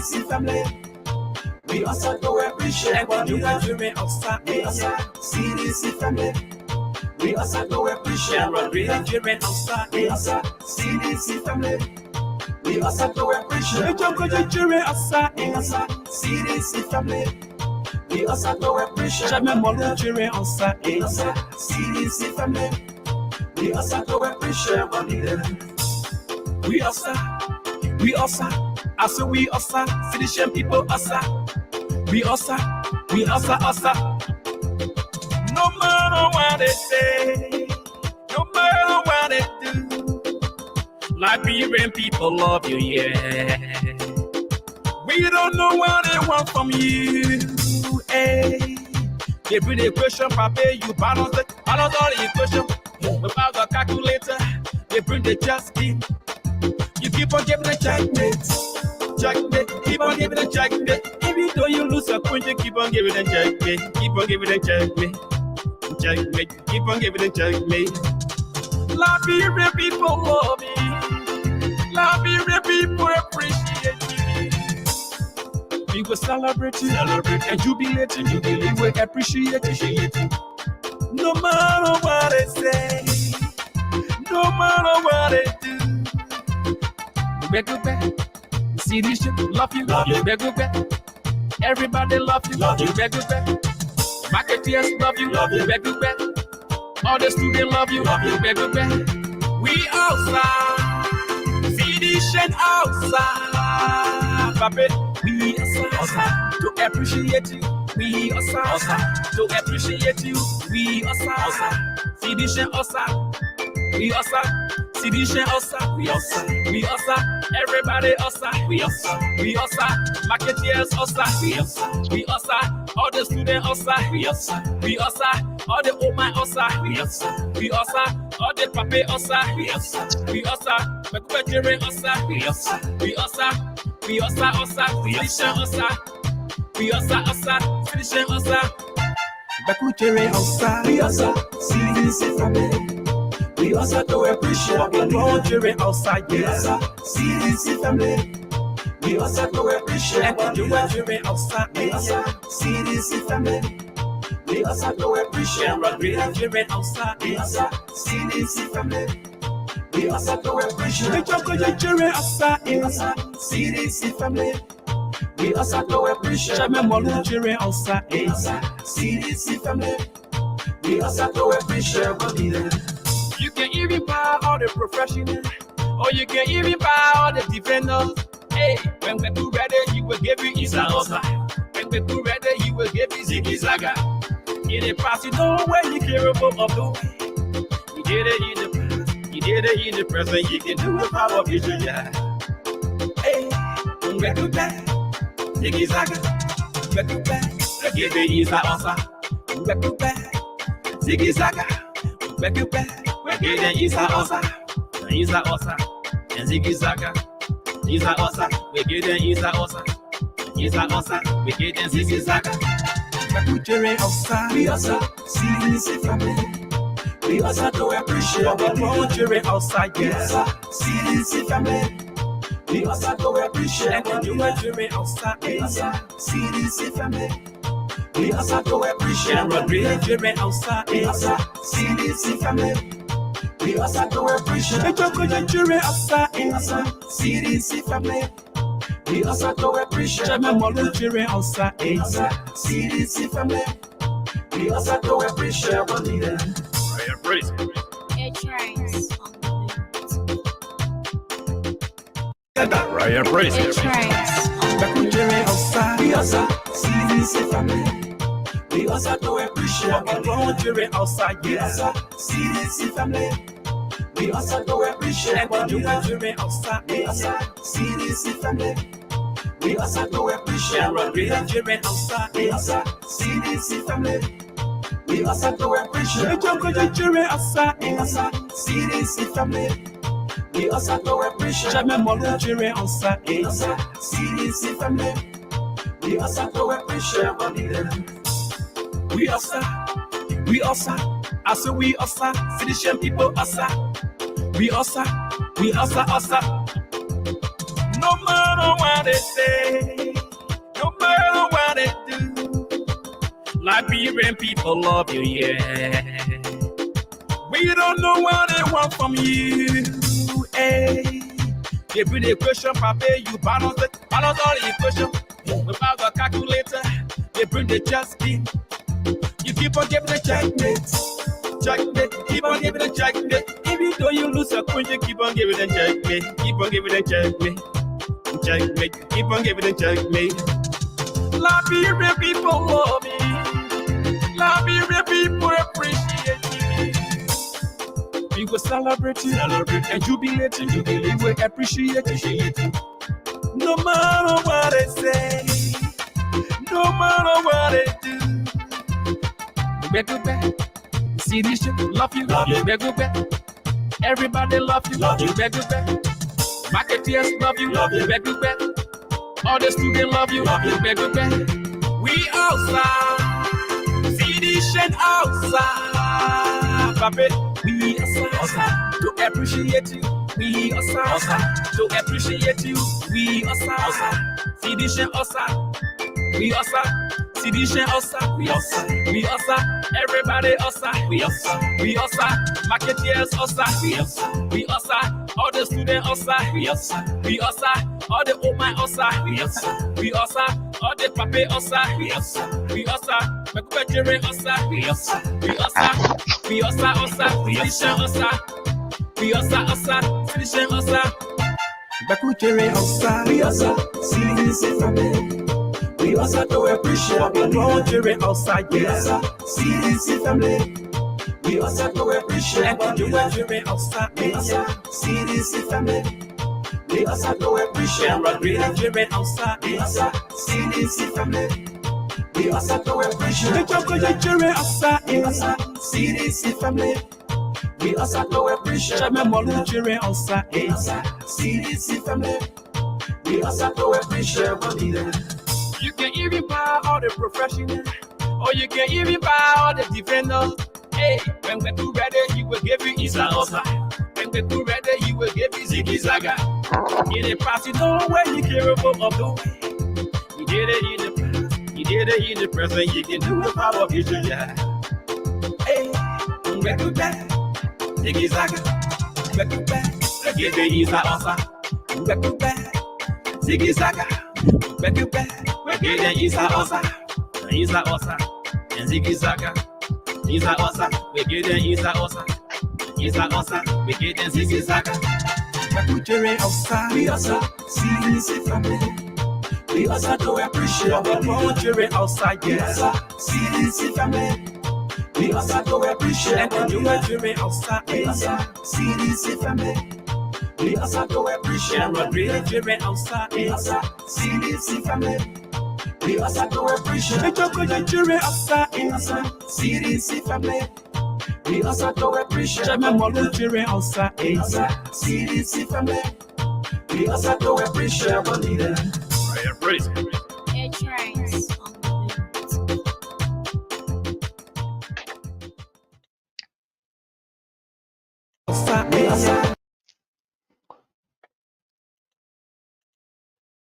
CDC family. We also go appreciate what you are doing outside. We also CDC family. We also go appreciate what we are doing outside. We also CDC family. We also go appreciate what we are doing outside. We also CDC family. We also go appreciate what we are doing outside. We also CDC family. We also go appreciate what we are doing. We also, I say we also, citizen people also. We also. No matter what they say, no matter what they do, Liberian people love you, yeah. We don't know what they want from you, hey. They bring the equation, Papa, you balance all the equation. Without the calculator, they bring the just key. You keep on giving a checkmate, keep on giving a checkmate. Even though you lose a point, you keep on giving a checkmate, keep on giving a checkmate, keep on giving a checkmate. Liberian people love me, Liberian people appreciate me. We will celebrate and jubilate, we will appreciate you. No matter what they say, no matter what they do. See this shit, love you. Everybody love you. Marketeers love you. All the students love you. We outside. See this shit outside. Papa, we outside to appreciate you. We outside to appreciate you. We outside. See this shit outside. We outside. See this shit outside. We outside. Everybody outside. We outside. Marketeers outside. We outside. All the students outside. We outside. All the old man outside. We outside. All the pape outside. We outside. Mekubetire outside. We outside. We outside. See this shit outside. We outside. See this shit outside. Mekubetire outside. We outside. See this shit family. We also do appreciate what we do outside, yes. CDC family. We also do appreciate what you are doing outside, yes. CDC family. We also do appreciate what we are doing outside, yes. CDC family. We also do appreciate what you are doing outside, yes. CDC family. We also do appreciate what you are doing outside, yes. CDC family. We also do appreciate what we do. You can even buy all the professionals, or you can even buy all the defenders. Hey, when we're too ready, you will give you Isa Osa. When we're too ready, you will give you Ziggy Zaga. In the past, you know where you're capable of doing. You did it in the past, you did it in the present, you can do it power future, yeah. Hey, when we're too bad, Ziggy Zaga. We're too bad, give you Isa Osa. We're too bad, Ziggy Zaga. We're too bad. We're getting Isa Osa, and Ziggy Zaga. Isa Osa, we're getting Isa Osa, we're getting Ziggy Zaga. Mekubetire outside, we also CDC family. We also do appreciate what Mekubetire outside, yes. CDC family. We also do appreciate what you are doing outside, yes. CDC family. We also do appreciate what we are doing outside, yes. CDC family. We also do appreciate what you are doing outside, yes. CDC family. We also do appreciate what you are doing outside, yes. CDC family. We also do appreciate what we do. Ryan Brace. Mekubetire outside, we also CDC family. We also do appreciate what you are doing outside, yes. CDC family. We also do appreciate what you are doing outside, yes. CDC family. We also do appreciate what you are doing outside, yes. CDC family. We also do appreciate what you are doing outside, yes. CDC family. We also do appreciate what you are doing outside, yes. CDC family. We also do appreciate what we do. We also, I say we also, citizen people also. We also. No No matter what they say, no matter what they do, Liberian people love you, yeah. We don't know what they want from you, hey. They bring the equation, papa, you balance all the equation. Without the calculator, they bring the just key. You keep on giving the checkmate, keep on giving the checkmate. Even though you lose a coin, you keep on giving the checkmate, keep on giving the checkmate, keep on giving the checkmate. Liberian people love me, Liberian people appreciate me. We will celebrate you, and jubilate you, we will appreciate you. No matter what they say, no matter what they do. Wecome, see this shit, love you, Wecome. Everybody love you, Wecome. Marketeers love you, Wecome. All the students love you, Wecome. We outside, see this shit outside, Papa. We outside to appreciate you. We outside to appreciate you. We outside, see this shit outside. We outside. See this shit outside, we outside, everybody outside, we outside, marketeers outside, we outside, all the students outside, we outside, all the old man outside, we outside, all the pape outside, we outside, Wecome outside, we outside, we outside, we outside, see this shit outside, Wecome outside, we outside, see this shit family. We also do appreciate the laundry outside, yes. See this family. We also do appreciate the laundry outside, yes. See this family. We also do appreciate the laundry outside, yes. See this family. We also do appreciate the laundry outside, yes. See this family. We also do appreciate the laundry outside, yes. See this family. We also do appreciate the leader. You can even buy all the professionals, or you can even buy all the defenders. Hey, when we're too ready, he will give you Isa Osa. When we're too ready, he will give you Ziggy Zaga. In the past, you know where you capable of doing. You did it in the past, you did it in the present, you can do the power of vision, yeah. Hey, when we're too bad, Ziggy Zaga. We're too bad, give you Isa Osa. We're too bad, Ziggy Zaga. Wecome, we're getting Isa Osa, and Ziggy Zaga. Isa Osa, we're getting Isa Osa, we're getting Ziggy Zaga. Wecome Osa, we also see this family. We also do appreciate the laundry outside, yes. See this family. We also do appreciate the laundry outside, yes. See this family. We also do appreciate the laundry outside, yes. See this family. We also do appreciate the laundry outside, yes. See this family. We also do appreciate the laundry outside, yes. See this family. We also do appreciate the leader. Praise.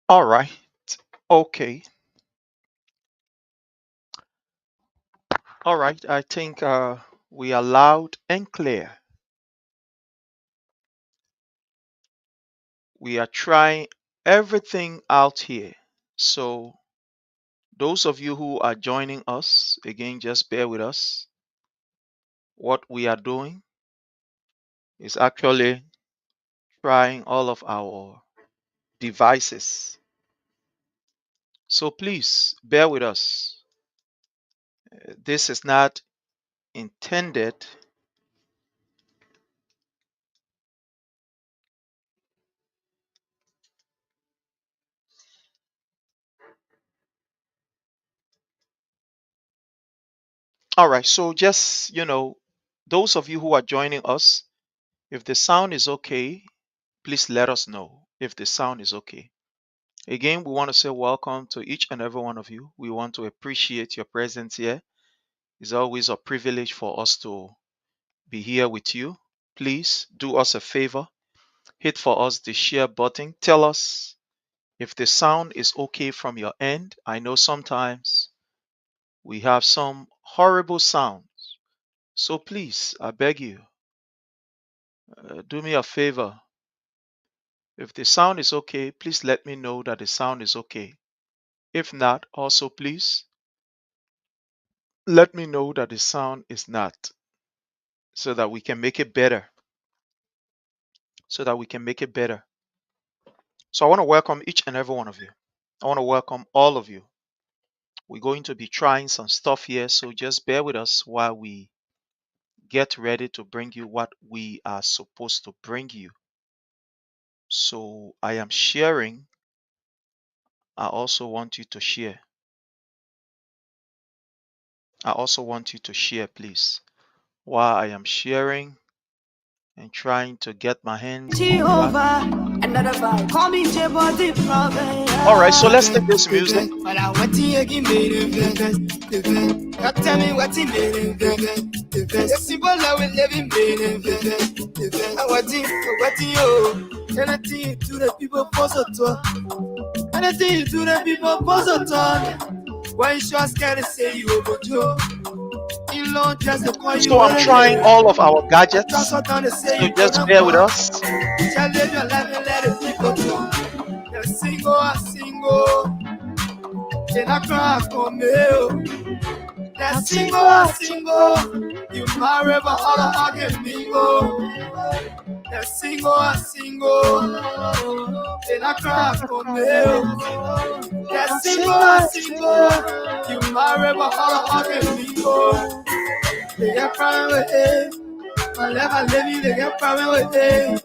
All right. Okay. All right. I think we are loud and clear. We are trying everything out here. So, those of you who are joining us, again, just bear with us. What we are doing is actually trying all of our devices. So, please bear with us. This is not intended All right, so just, those of you who are joining us, if the sound is okay, please let us know if the sound is okay. Again, we want to say welcome to each and every one of you. We want to appreciate your presence here. It's always a privilege for us to be here with you. Please do us a favor, hit for us the share button. Tell us If the sound is okay from your end, I know sometimes we have some horrible sounds. So please, I beg you, do me a favor. If the sound is okay, please let me know that the sound is okay. If not, also please let me know that the sound is not, so that we can make it better. So that we can make it better. So I want to welcome each and every one of you. I want to welcome all of you. We're going to be trying some stuff here, so just bear with us while we get ready to bring you what we are supposed to bring you. So I am sharing. I also want you to share. I also want you to share, please. While I am sharing and trying to get my hands on what. All right, so let's take this music. Tell me what's in the simple love we live in anything to the people positive. Anything to the people positive. Why you sure scared to say you over Joe? So I'm trying all of our gadgets. So just bear with us. Single, you marry but all the hugging mingo. Single, then I cry for me. Single, you marry but all the hugging mingo. They get problem with it. My life I live you, they get problem with it.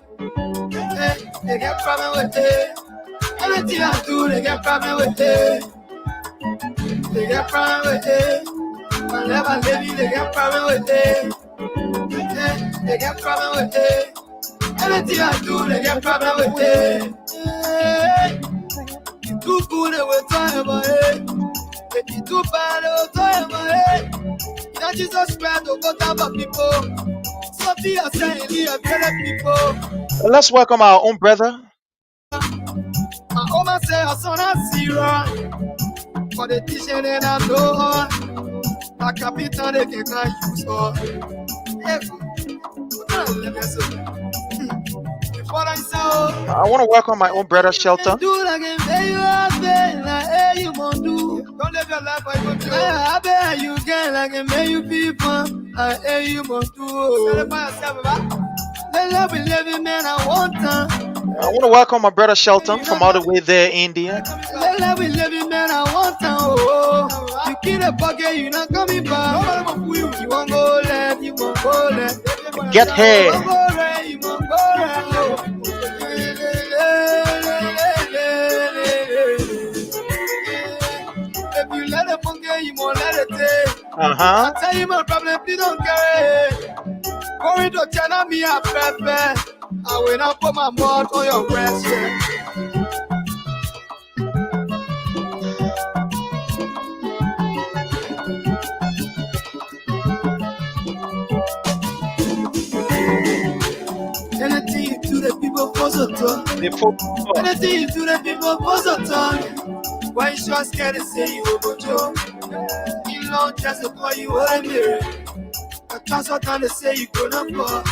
They get problem with it. Everything I do, they get problem with it. They get problem with it. My life I live you, they get problem with it. They get problem with it. Everything I do, they get problem with it. You too good, they will talk about it. If you too bad, they will talk about it. You know Jesus Christ, don't go down for people. Something you're saying, you're better people. Let's welcome our own brother. My woman say her son has zero. For the teaching that I know, my capital they can use all. I want to welcome my own brother Shelton. Don't live your life like you can like you people. You must do. I want to welcome my brother Shelton from all the way there, India. You kill a bucket, you're not coming back. You won't go left, you won't go left. Get here. If you let it forget, you won't let it take. I tell you my problem, please don't carry it. Going to channel me a pepper. I will not put my mouth on your breast. Anything to the people positive. Anything to the people positive. Why you sure scared to say you over Joe? You know just to call you a mirror. I trust what time to say you gonna fall.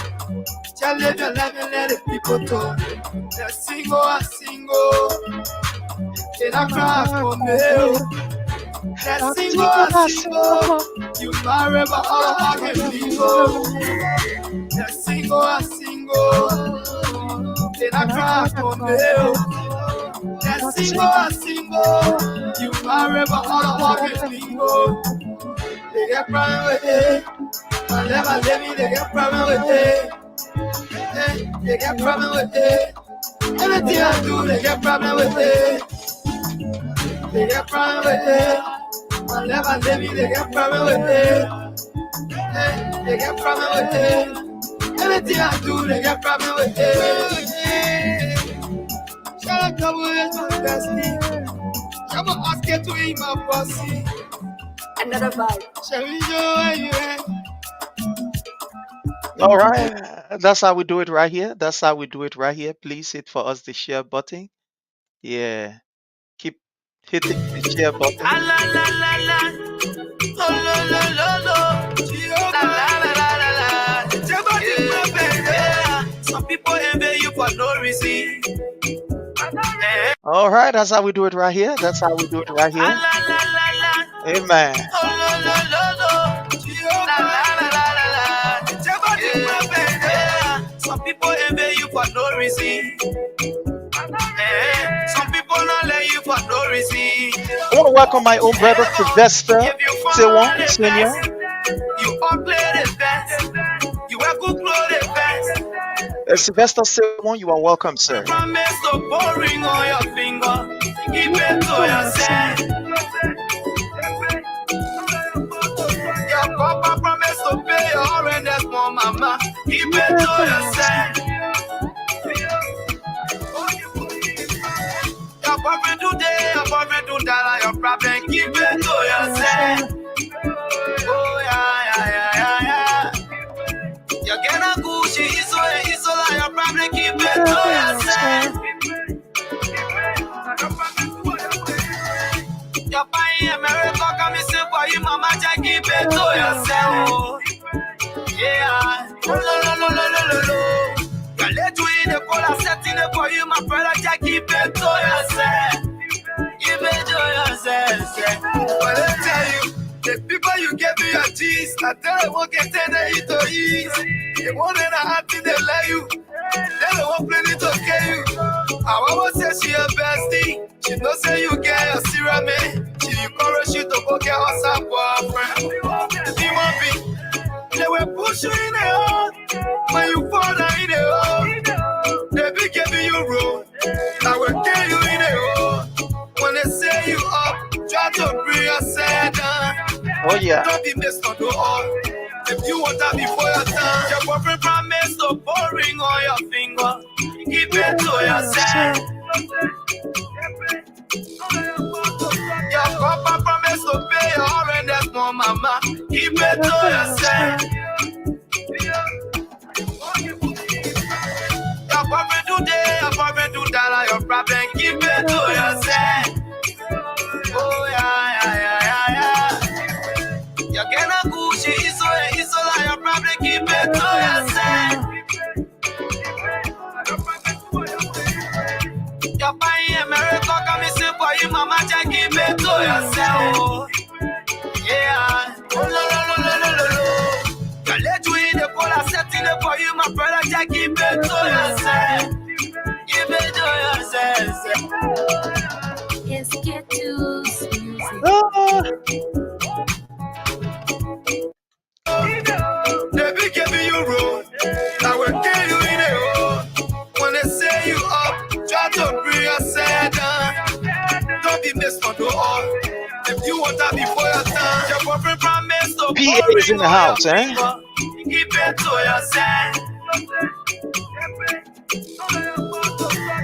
Just live your life and let the people talk. They're single, then I cry for me. They're single, you marry but all the hugging people. They're single, then I cry for me. They're single, you marry but all the hugging people. They get problem with it. My life I live in, they get problem with it. They get problem with it. Everything I do, they get problem with it. They get problem with it. My life I live in, they get problem with it. They get problem with it. Everything I do, they get problem with it. Shall I come with my bestie? I'm gonna ask you to eat my pussy. Another vibe. Shall we go where you at? All right, that's how we do it right here. That's how we do it right here. Please hit for us the share button. Yeah, hitting the share button. Ah, la, la, la, la. Oh, lo, lo, lo, lo. La, la, la, la, la, la. Yeah. Some people envy you for no reason. Eh. All right, that's how we do it right here. That's how we do it right Ah, here. la, la, la, la. Amen. Oh, lo, lo, lo, lo. La, la, la, la, la, la. Yeah. Some people envy you for no reason. Some people not let you for no reason. I want to welcome my own brother Sylvester If you Sewon follow the Senior. best, you all play the best. You wear good clothes the best. Sylvester Sewon, you are welcome, sir. Promise so boring on your finger. Keep it to yourself. Your papa promise to pay your rent as for mama. Keep it to yourself. Your boyfriend today, your boyfriend to die, your problem. Keep it to yourself. Oh yeah, yeah, yeah, yeah, yeah. You're getting Gucci, it's all your problem. Keep it to yourself. You're buying America, come and say for you, mama, just keep it to yourself. Yeah. Oh, lo, lo, lo, lo, lo, lo, lo. You're late in the cola, setting it for you, my brother, just keep it to yourself. Keep it to yourself. But I tell you, the people you gave me your cheese, I tell them what can tell them it to ease. The one that I have to they let you, they don't want plenty to kill you. I always say she a bestie. She know say you get a serious man. She encourage you to go get us a boyfriend. He won't be. They will push you in the hole. When you fall down in the hole, they be giving you room. I will kill you in the hole. When they say you up, try to bring yourself down. Oh, yeah. Don't be missed on the all. If you want that before your time, your boyfriend promise to put ring on your finger. Keep it to yourself. Your papa promise to pay your rent as for mama. Keep it to yourself. Your boyfriend today, your boyfriend to die, your problem. Keep it to yourself. Oh yeah, yeah, yeah, yeah, yeah. You're getting Gucci, it's all your problem. Keep it to yourself. You're buying America, come and say for you, mama, just keep it to yourself. Yeah. Oh, lo, lo, lo, lo, lo, lo, lo. You're late in the cola, setting it for you, my brother, just keep it to yourself. Keep it to yourself. Yes, get to music. Ah, They be giving you road. I will kill you in the hole. When they say you up, try to bring yourself down. Don't be missed on the all. If you want that before your time, your boyfriend promise to PA is in the house, eh? keep it to yourself.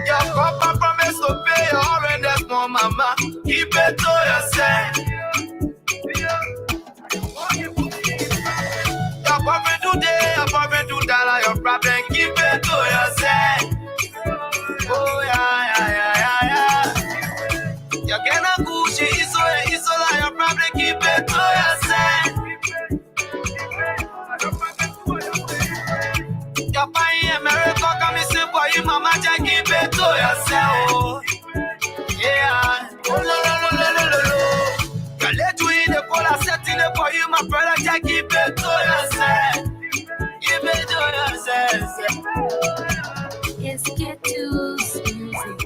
Your papa promise to pay your rent as for mama. Keep it to yourself. Your boyfriend today, your boyfriend to die, your problem. Keep it to yourself. Oh yeah, yeah, yeah, yeah, yeah. You're getting Gucci, it's all your problem. Keep it to yourself. You're buying America, come and say for you, mama, just keep it to yourself. Yeah. Oh, lo, lo, lo, lo, lo, lo, lo. You're late in the cola, setting it for you, my brother, just keep it to yourself. Keep it to yourself. Yes, get to music.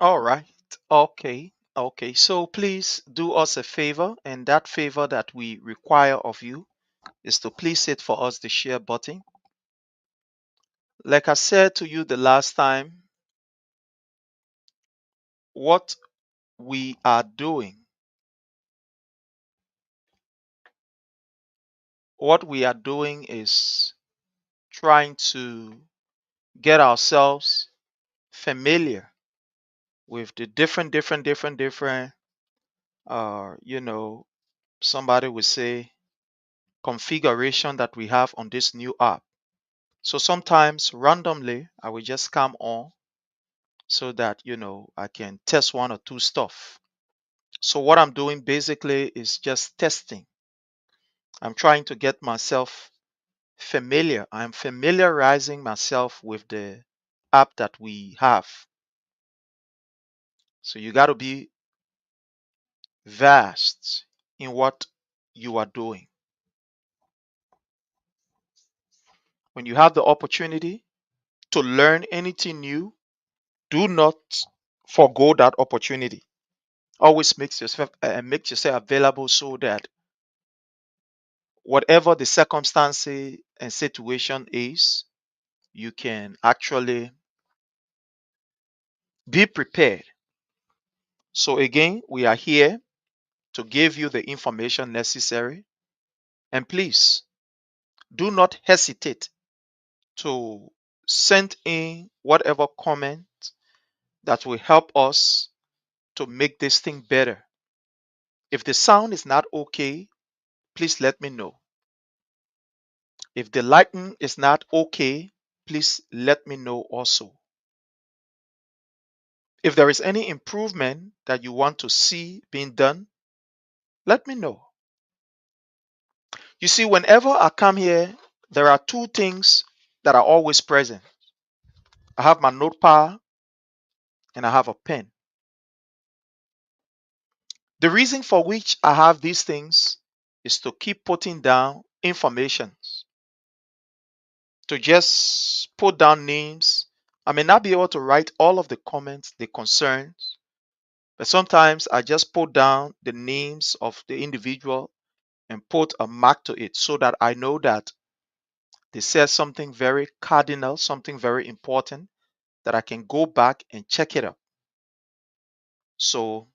all right. Okay. Okay. So please do us a favor, and that favor that we require of you is to please hit for us the share button. Like I said to you the last time, what we are doing, what we are doing is trying to get ourselves familiar with the different, you know, somebody would say configuration that we have on this new app. So sometimes randomly, I will just come on so that, I can test one or two stuff. So what I'm doing basically is just testing. I'm trying to get myself familiar. I'm familiarizing myself with the app that we have. So you got to be vast in what you are doing. When you have the opportunity to learn anything new, do not forego that opportunity. Always make yourself available so that whatever the circumstance and situation is, you can actually be prepared. So again, we are here to give you the information necessary. And please do not hesitate to send in whatever comment that will help us to make this thing better. If the sound is not okay, please let me know. If the lighting is not okay, please let me know also. If there is any improvement that you want to see being done, let me know. You see, whenever I come here, there are two things that are always present. I have my notepad and I have a pen. The reason for which I have these things is to keep putting down information, to just put down names. I may not be able to write all of the comments, the concerns, but sometimes I just put down the names of the individual and put a mark to it so that I know that they said something very cardinal, something very important that I can go back and check it up. So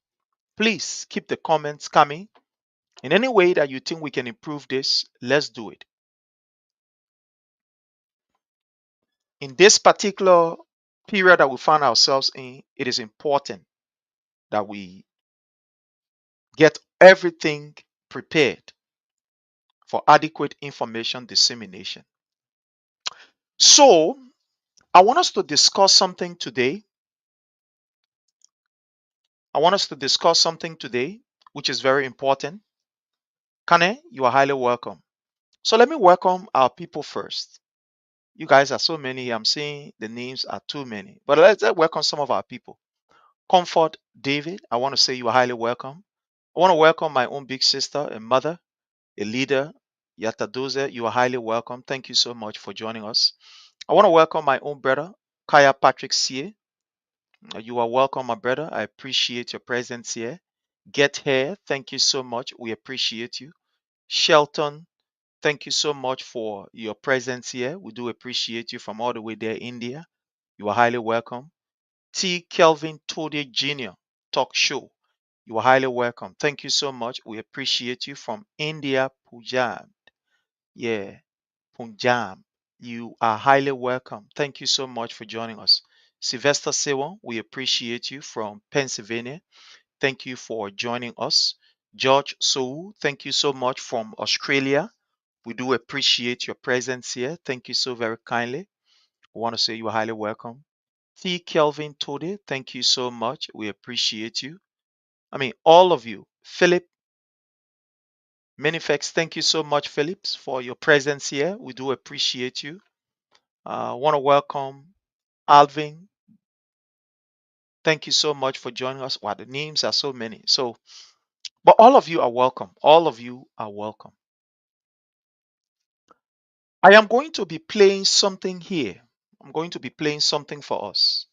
please keep the comments coming. In any way that you think we can improve this, let's do it. In this particular period that we find ourselves in, it is important that we get everything prepared for adequate information dissemination. So, I want us to discuss something today. Which is very important. Kane, you are highly welcome. So, let me welcome our people first. You guys are so many. I'm seeing the names are too many. But let's welcome some of our people. Comfort David, I want to say you are highly welcome. I want to welcome my own big sister and mother, a leader, Yatadoze. You are highly welcome. Thank you so much for joining us. I want to welcome my own brother, Kaya Patrick Sie. You are welcome, my brother. I appreciate your presence here. Get here. Thank you so much. We appreciate you. Shelton, thank you so much for your presence here. We do appreciate you from all the way there, India. You are highly welcome. T. Kelvin Tode Jr. Talk Show. You are highly welcome. Thank you so much. We appreciate you from India, Punjab. Yeah, Punjab. You are highly welcome. Thank you so much for joining us. Sylvester Sewon, we appreciate you from Pennsylvania. Thank you for joining us. George Sou, thank you so much from Australia. We do appreciate your presence here. Thank you so very kindly. I want to say you are highly welcome. T. Kelvin Tode, thank you so much. We appreciate you. I mean, all of you. Philip Minifex, thank you so much, Phillips, for your presence here. We do appreciate you. I want to welcome Alvin. Thank you so much for joining us. Wow, the names are so many. So, but all of you are welcome. All of you are welcome. I am going to be playing something here. I'm going to be playing something for us,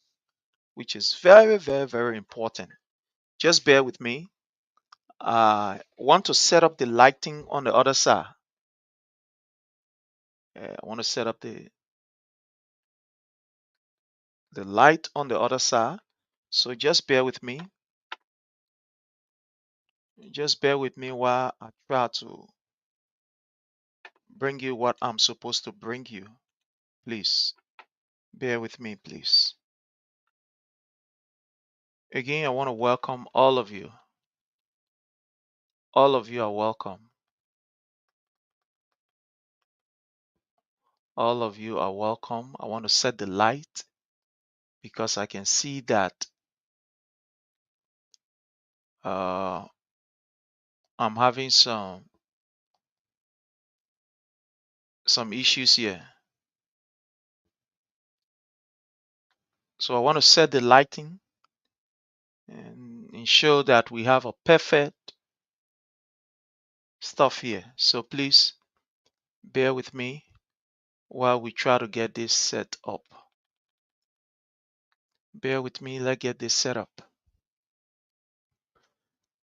which is very, very, very important. Just bear with me. I want to set up the lighting on the other side. I want to set up the light on the other side. So just bear with me. Just bear with me while I try to bring you what I'm supposed to bring you. Please bear with me, please. Again, I want to welcome all of you. All of you are welcome. All of you are welcome. I want to set the light because I can see that I'm having some issues here. So I want to set the lighting and ensure that we have a perfect stuff here. So please bear with me while we try to get this set up. Bear with me, let's get this set up.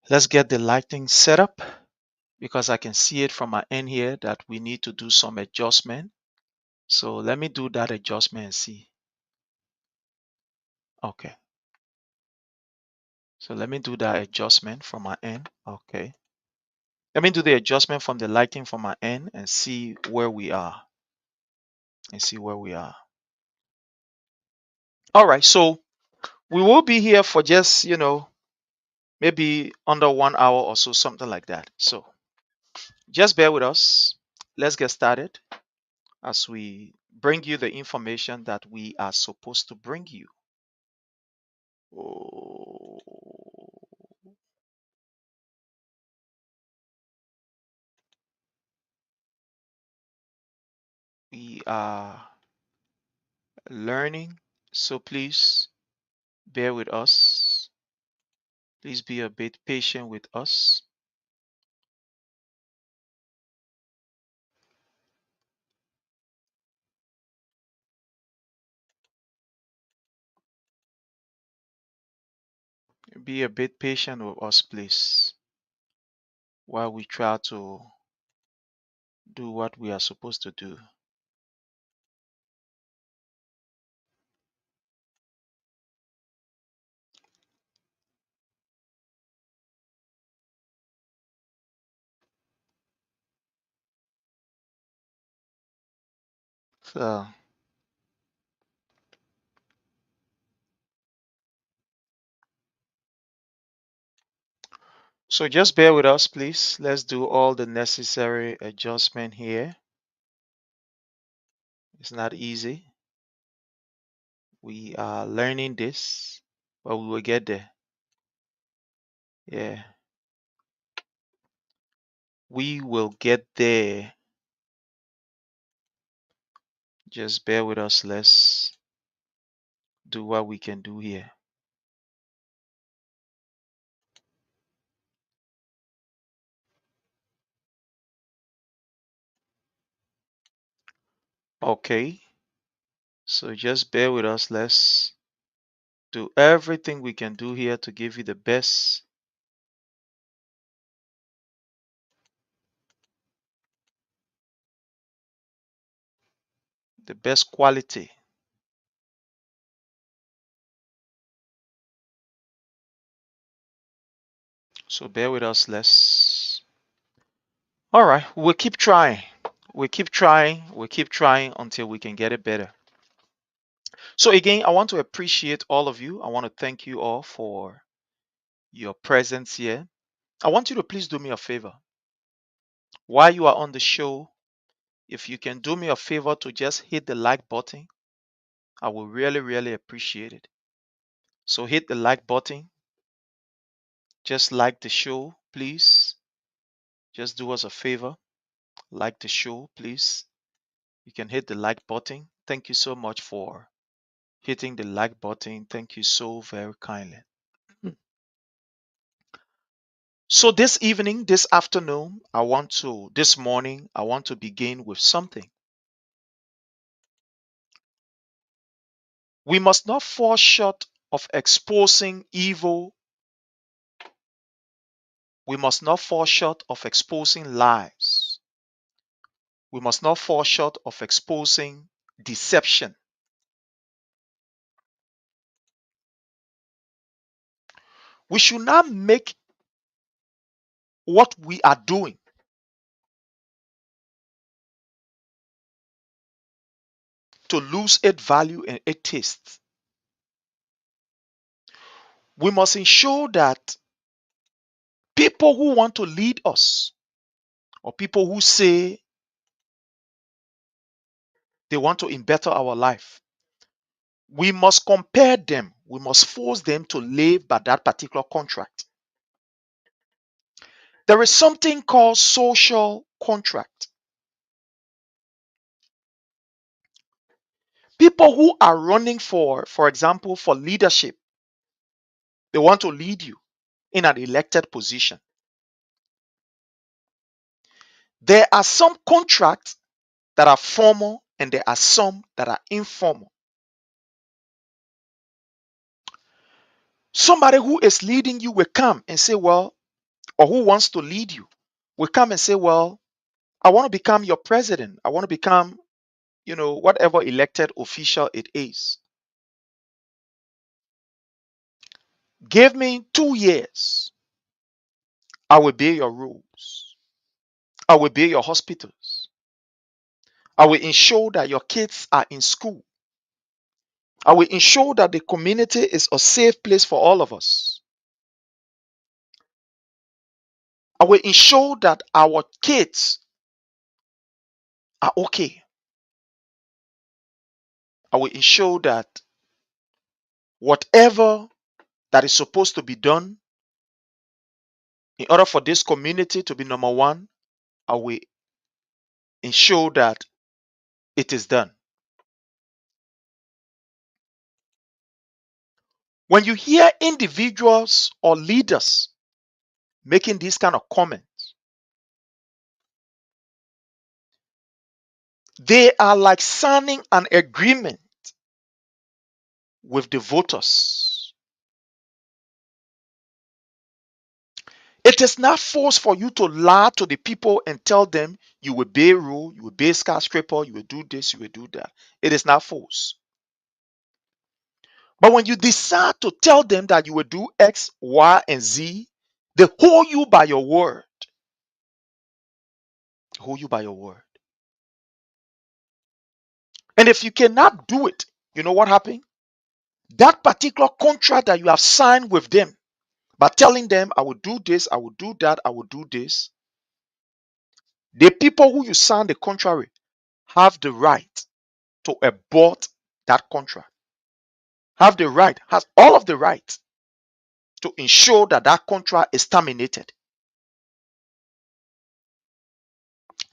Let's get the lighting set up because I can see it from my end here that we need to do some adjustment. So let me do that adjustment and see. Okay. So let me do that adjustment from my end. Okay. Let me do the adjustment from the lighting from my end and see where we are. All right. So we will be here for just, maybe under 1 hour or so, something like that. So just bear with us. Let's get started as we bring you the information that we are supposed to bring you. Oh, we are learning, so please bear with us. Please be a bit patient with us. Be a bit patient with us, please, while we try to do what we are supposed to do. So, so just bear with us, please. Let's do all the necessary adjustment here. It's not easy. We are learning this, but we will get there. Yeah, we will get there. Just bear with us. Let's do what we can do here. Okay, so just bear with us. Let's do everything we can do here to give you the best quality. So bear with us. All right, we'll keep trying. We'll keep trying. We'll keep trying until we can get it better. So again, I want to appreciate all of you. I want to thank you all for your presence here. I want you to please do me a favor. While you are on the show, if you can do me a favor to just hit the like button, I will really, really appreciate it. So hit the like button. Just like the show, please. Just do us a favor. Like the show, please. You can hit the like button. Thank you so much for hitting the like button. Thank you so very kindly. So this evening, this afternoon, this morning, I want to begin with something. We must not fall short of exposing evil. We must not fall short of exposing lies. We must not fall short of exposing deception. We should not make what we are doing to lose its value and its taste. We must ensure that people who want to lead us or people who say They want to better our life. We must compare them. We must force them to live by that particular contract. There is something called social contract. People who are running for example, for leadership, they want to lead you in an elected position. There are some contracts that are formal and there are some that are informal. Somebody who is leading you will come and say, well, or who wants to lead you will come and say, well, I want to become your president. I want to become, whatever elected official it is. Give me 2 years. I will build your roads. I will build your hospitals. I will ensure that your kids are in school. I will ensure that the community is a safe place for all of us. I will ensure that our kids are okay. I will ensure that whatever that is supposed to be done in order for this community to be number one, I will ensure that it is done. When you hear individuals or leaders making these kind of comments, they are like signing an agreement with the voters. It is not forced for you to lie to the people and tell them you will build road, you will build skyscraper, you will do this, you will do that. It is not forced. But when you decide to tell them that you will do X, Y, and Z, they hold you by your word. Hold you by your word. And if you cannot do it, you know what happened? That particular contract that you have signed with them by telling them, I will do this, I will do that, I will do this. The people who you signed the contract with have the right to abort that contract. Have the right, has all of the right to ensure that that contract is terminated.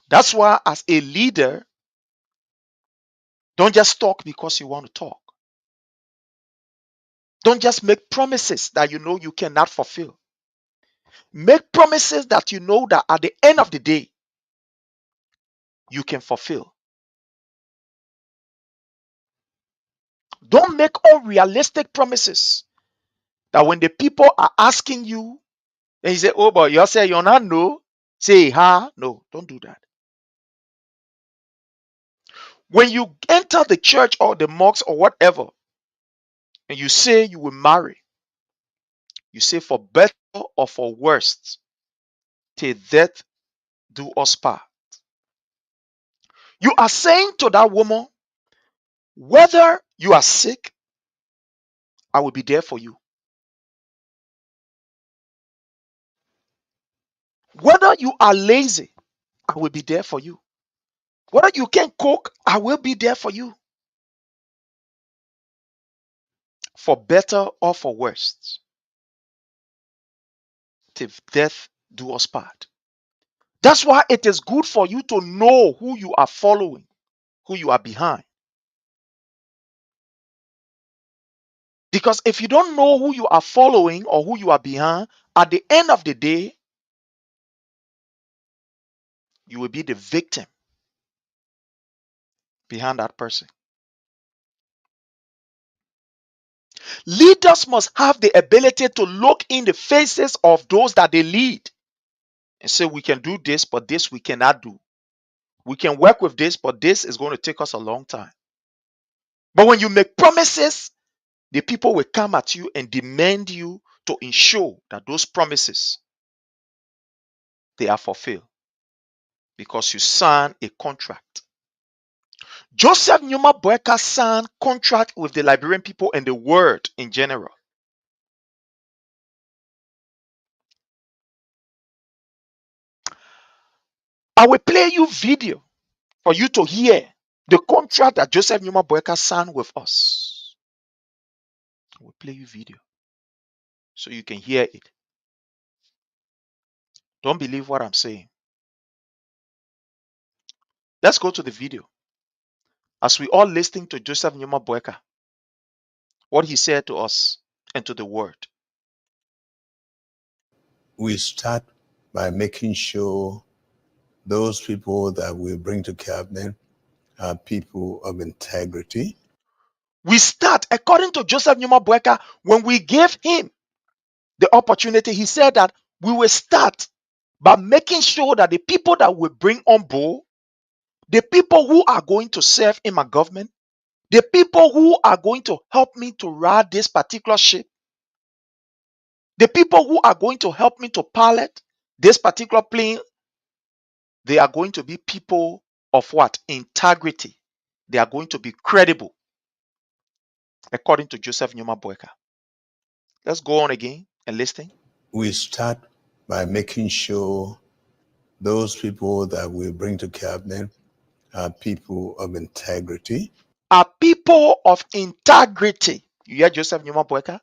That's why, as a leader, don't just talk because you want to talk. Don't just make promises that you know you cannot fulfill. Make promises that you know that at the end of the day, you can fulfill. Don't make unrealistic promises that when the people are asking you, and you say, oh, but you say you're not no, say, no, don't do that. When you enter the church or the mosque or whatever, and you say you will marry, you say for better or for worse, till death do us part. You are saying to that woman, whether you are sick, I will be there for you. Whether you are lazy, I will be there for you. Whether you can cook, I will be there for you. For better or for worse, till death do us part. That's why it is good for you to know who you are following, who you are behind. Because if you don't know who you are following or who you are behind, at the end of the day, you will be the victim behind that person. Leaders must have the ability to look in the faces of those that they lead and say, we can do this, but this we cannot do. We can work with this, but this is going to take us a long time. But when you make promises, the people will come at you and demand you to ensure that those promises, they are fulfilled because you sign a contract. Joseph Numa Boyka signed contract with the Liberian people and the world in general. I will play you video for you to hear The contract that Joseph Numa Boyka signed with us. We'll play you video so you can hear it. Don't believe what I'm saying. Let's go to the video. As we all listen to Joseph Numa Boyka, what he said to us and to the word. We start by making sure those people that we bring to cabinet are people of integrity. We start, according to Joseph Numa Boyka, when we gave him the opportunity, he said that we will start by making sure that the people that we bring on board, the people who are going to serve in my government, the people who are going to help me to ride this particular ship, the people who are going to help me to pilot this particular plane, they are going to be people of what? Integrity. They are going to be credible, according to Joseph Numa Boyka. Let's go on again and listen. We start by making sure those people that we bring to cabinet are people of integrity. Are people of integrity. You hear Joseph Numa Boyka?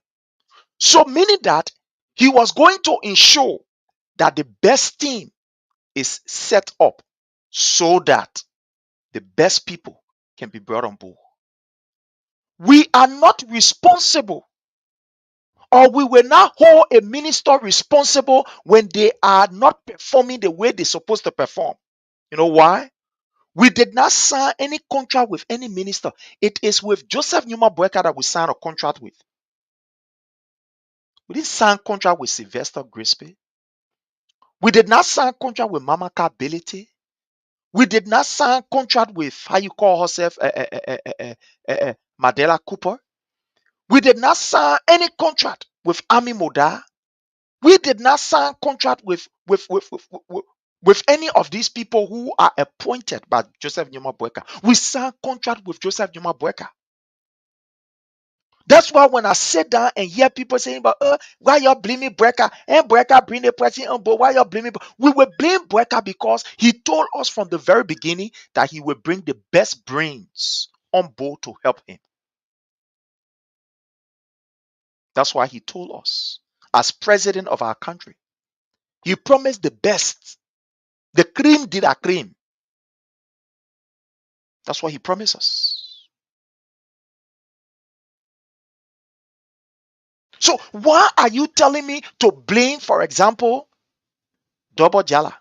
So meaning that he was going to ensure that the best team is set up so that the best people can be brought on board. We are not responsible, or we will not hold a minister responsible when they are not performing the way they're supposed to perform. You know why? We did not sign any contract with any minister. It is with Joseph Numa Boyka that we signed a contract with. We didn't sign contract with Sylvester Grisby. We did not sign contract with Mama Ability. We did not sign contract with how you call herself, Madela Cooper. We did not sign any contract with Ami Moda. We did not sign contract with any of these people who are appointed by Joseph Numa Boyka. We signed contract with Joseph Numa Boyka. That's why when I sit down and hear people saying about, why y'all blaming Boyka? And Boyka bring the president on board. Why y'all blaming? We will blame Boyka because he told us from the very beginning that he will bring the best brains on board to help him. That's why he told us, as president of our country, he promised the best. The cream de la cream. That's what he promised us. So why are you telling me to blame, for example, Double Jala,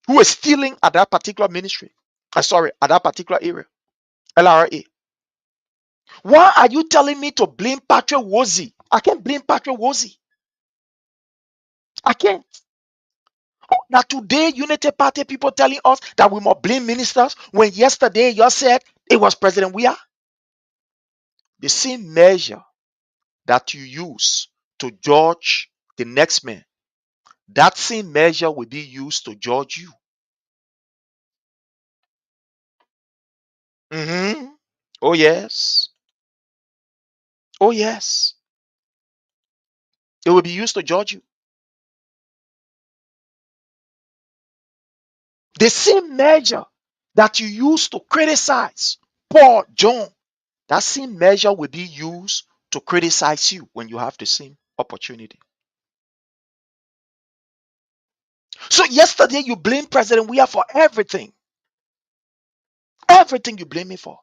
who is stealing at that particular ministry? At that particular area, LRA. Why are you telling me to blame Patrick Wozi? I can't blame Patrick Wozi. I can't. Now today, Unity Party people telling us that we must blame ministers when yesterday you said it was President Weah. The same measure that you use to judge the next man, that same measure will be used to judge you. Oh, yes. Oh, yes. It will be used to judge you. The same measure that you use to criticize Paul, John, that same measure will be used to criticize you when you have the same opportunity. So yesterday you blamed President Weah for everything. Everything you blame me for.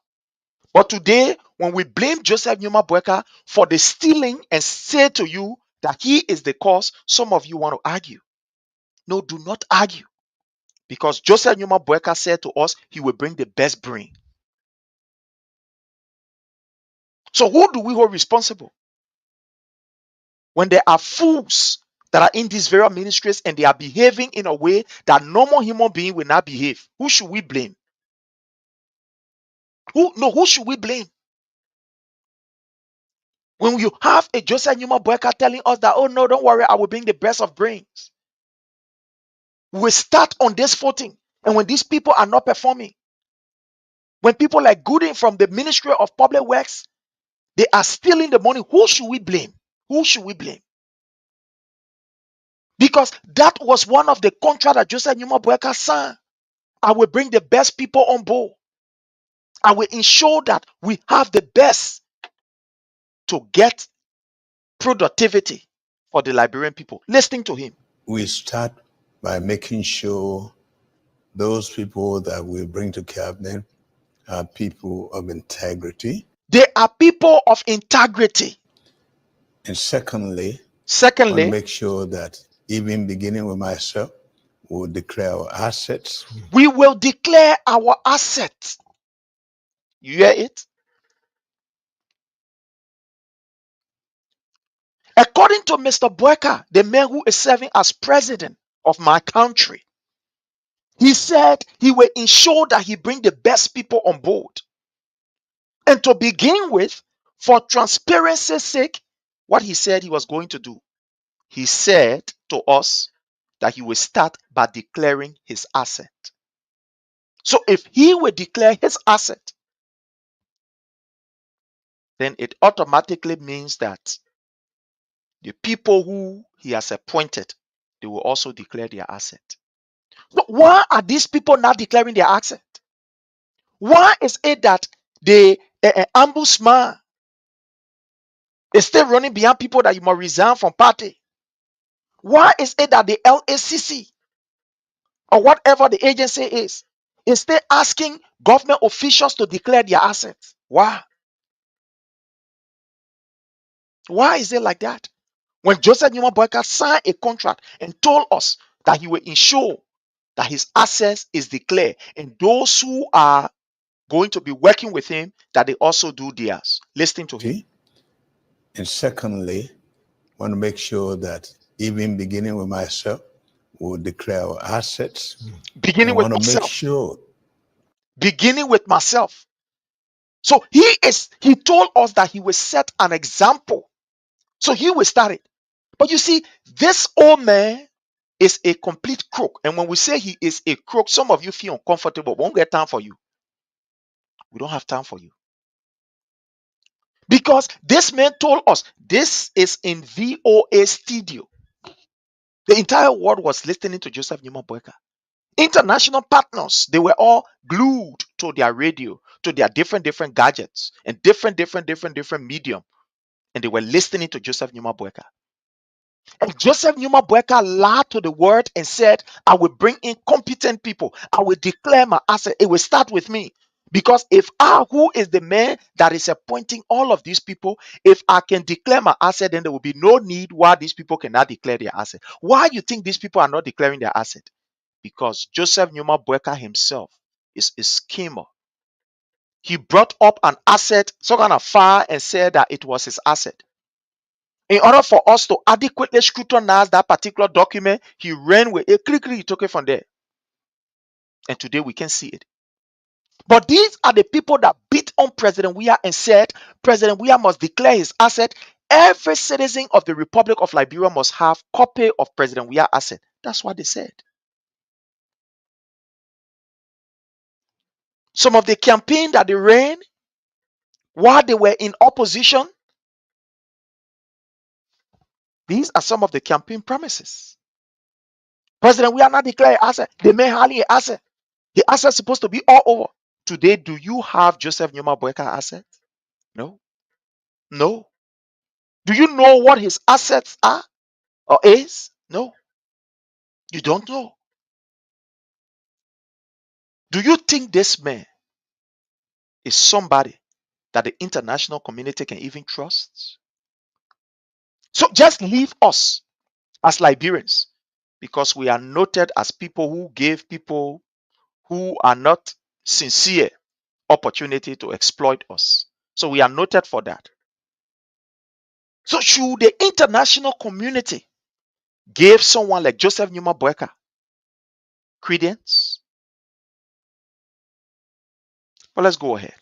But today, when we blame Joseph Numa Boyka for the stealing and say to you that he is the cause, some of you want to argue. No, do not argue. Because Joseph Numa Boyka said to us, he will bring the best brain. So who do we hold responsible? When there are fools that are in these various ministries and they are behaving in a way that normal human being will not behave, who should we blame? Who should we blame? When you have a Joseph Numa Boyka telling us that, oh no, don't worry, I will bring the best of brains. We start on this footing. And when these people are not performing, when people like Gooding from the Ministry of Public Works, they are stealing the money, who should we blame? Who should we blame? Because that was one of the contracts that Joseph Numa Boyka signed I will bring the best people on board. I will ensure that we have the best to get productivity for the Liberian people. Listening to him. We start by making sure those people that we bring to cabinet are people of integrity. They are people of integrity. And secondly, I want to Secondly, make sure that even beginning with myself, we'll declare our assets. we will declare our assets. You hear it? According to Mr. Boyka, the man who is serving as president of my country, he said he will ensure that he bring the best people on board. And to begin with, for transparency's sake, what he said he was going to do, he said to us that he will start by declaring his asset. So if he will declare his asset, then it automatically means that the people who he has appointed, they will also declare their asset. But why are these people not declaring their asset? Why is it that the ombudsman is still running behind people that you must resign from party? Why is it that the LACC or whatever the agency is still asking government officials to declare their assets? Why? Why is it like that? When Joseph Newman Boyka signed a contract and told us that he will ensure that his assets is declared, and those who are going to be working with him, that they also do theirs. Listening to him. And secondly, I want to make sure that even beginning with myself, we'll declare our assets. Beginning And with want to make myself. sure. Beginning with myself. So he told us that he will set an example. So he will start it. But you see, this old man is a complete crook. And when we say he is a crook, some of you feel uncomfortable. We won't get time for you. We don't have time for you. Because this man told us this is in VOA studio. The entire world was listening to Joseph Newman Boyka. International partners, they were all glued to their radio, to their different gadgets and different medium, and they were listening to Joseph Newman Boyka. And Joseph Newman Boyka lied to the word and said, I will bring in competent people. I will declare my asset. It will start with me. Because if I, who is the man that is appointing all of these people, if I can declare my asset, then there will be no need why these people cannot declare their asset. Why you think these people are not declaring their asset? Because Joseph Newman Boyka himself is a schemer. He brought up an asset, so kind of far, and said that it was his asset. In order for us to adequately scrutinize that particular document, he ran with it, he took it from there. And today we can see it. But these are the people that beat on President Weah and said President Weah must declare his asset. Every citizen of the Republic of Liberia must have copy of President Weah's asset. That's what they said. Some of the campaign that they ran while they were in opposition, these are some of the campaign promises. President Weah not declare asset. They may hardly asset. The asset is supposed to be all over. Today, do you have Joseph Newman Boyka asset? No. No. Do you know what his assets are or is? No. You don't know. Do you think this man is somebody that the international community can even trust? So just leave us as Liberians, because we are noted as people who gave people who are not sincere opportunity to exploit us. So we are noted for that. So should the international community give someone like Joseph Newman Boyka credence? But let's go ahead.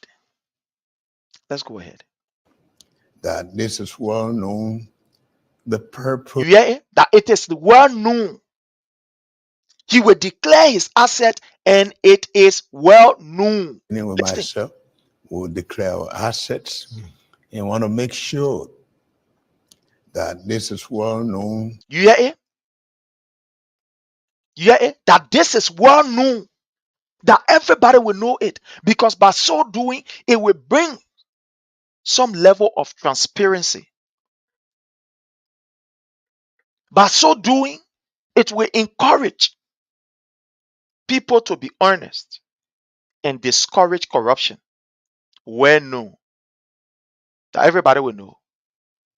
Let's go ahead. That this is well known. The purpose. You hear it? That it is well known. He will declare his asset, and it is well known. With Listen. myself, will declare our assets and want to make sure that this is well known. You hear it? You hear it? That this is well known. that everybody will know it, because by so doing, it will bring some level of transparency. By so doing, it will encourage people to be honest and discourage corruption where known, that everybody will know.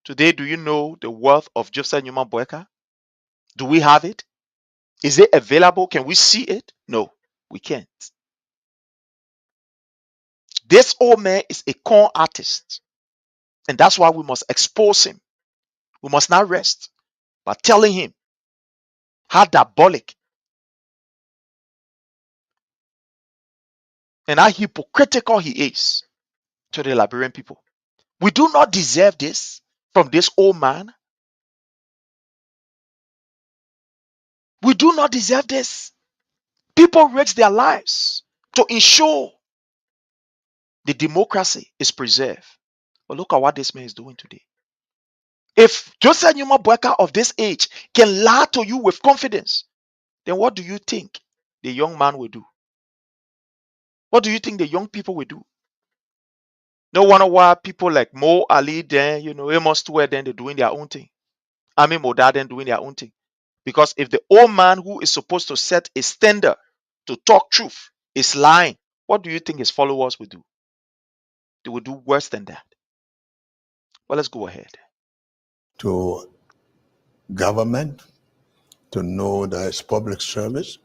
Today, do you know the wealth of Joseph Newman Boyka? Do we have it? Is it available? Can we see it? No, we can't. This old man is a con artist, and that's why we must expose him. We must not rest by telling him how diabolic and how hypocritical he is to the Liberian people. We do not deserve this from this old man. We do not deserve this. People risk their lives to ensure the democracy is preserved. But look at what this man is doing today. If Joseph Newman Boyka of this age can lie to you with confidence, then what do you think the young man will do? What do you think the young people will do? No wonder why people like Mo Ali, then Amos Stewart, then they're doing their own thing. Ami Moda, then doing their own thing. Because if the old man who is supposed to set a standard to talk truth is lying, what do you think his followers will do? They will do worse than that. Well, let's go ahead. To government, to know that it's public service.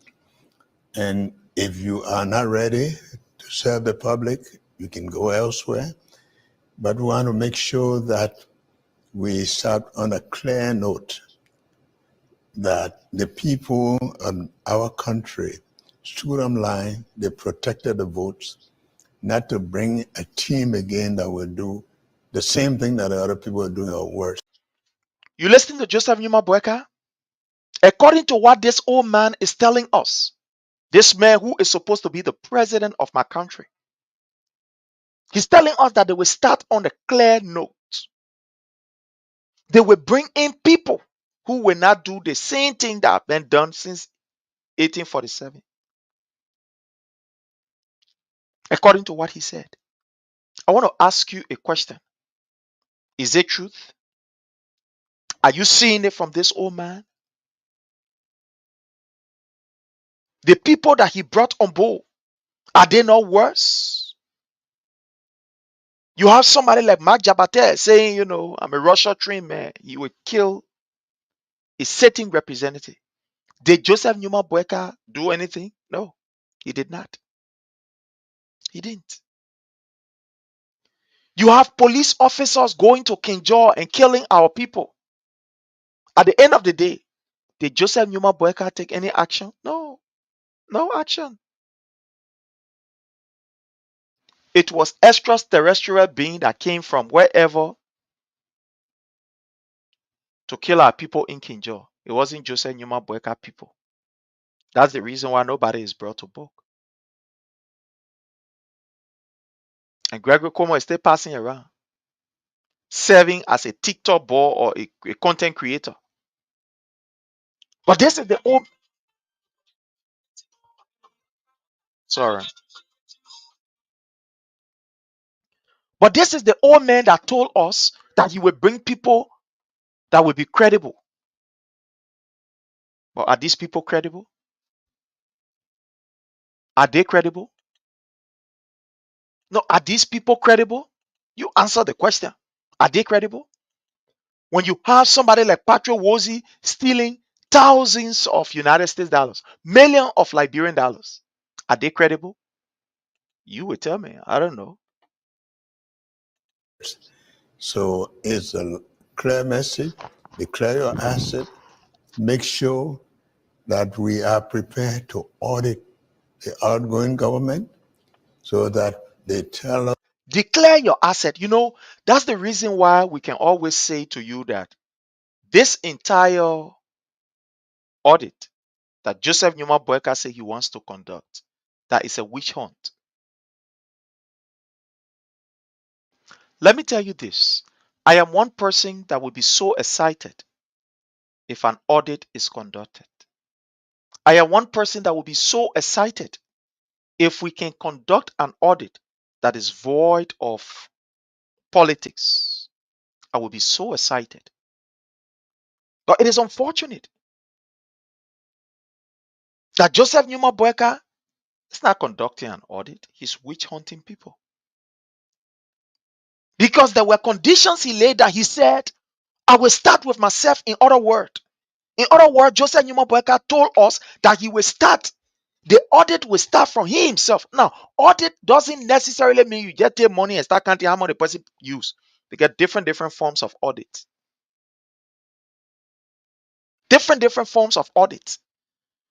And if you are not ready to serve the public, you can go elsewhere. But we want to make sure that we start on a clear note that the people of our country stood on line, they protected the votes, not to bring a team again that will do the same thing that the other people are doing or worse. You listen to Joseph Newman Boyka? According to what this old man is telling us, this man who is supposed to be the president of my country, he's telling us that they will start on a clear note. They will bring in people who will not do the same thing that have been done since 1847. According to what he said. I want to ask you a question. Is it truth? Are you seeing it from this old man? The people that he brought on board, are they not worse? You have somebody like Mark Jabate saying, I'm a Russia trained man. He would kill a sitting representative. Did Joseph Newman Boyka do anything? No, he did not. He didn't. You have police officers going to Kinjor and killing our people. At the end of the day, did Joseph Newman Boyka take any action? No, no action. It was extraterrestrial being that came from wherever to kill our people in Kinjor. It wasn't Joseph Newman Boyka people. That's the reason why nobody is brought to book. And Gregory Como is still passing around, serving as a TikTok boy or a content creator. But this is the old sorry. But this is the old man that told us that he will bring people that will be credible. But are these people credible? Are they credible? No, are these people credible? You answer the question. Are they credible? When you have somebody like Patrick Wozi stealing thousands of United States dollars, millions of Liberian dollars, are they credible? You will tell me. I don't know. So it's a clear message, declare your asset, make sure that we are prepared to audit the outgoing government so that they tell us. Declare your asset. That's the reason why we can always say to you that this entire audit that Joseph Newman Boyka said he wants to conduct, that is a witch hunt. Let me tell you this. I am one person that would be so excited if an audit is conducted. I am one person that will be so excited if we can conduct an audit that is void of politics, I will be so excited. But it is unfortunate that Joseph Numa Boyka is not conducting an audit. He's witch hunting people. Because there were conditions he laid down. He said, I will start with myself. In other words, Joseph Numa Boyka told us that he will start. The audit will start from he himself. Now, audit doesn't necessarily mean you just take money and start counting how much the person use. They get different forms of audit. Different forms of audit.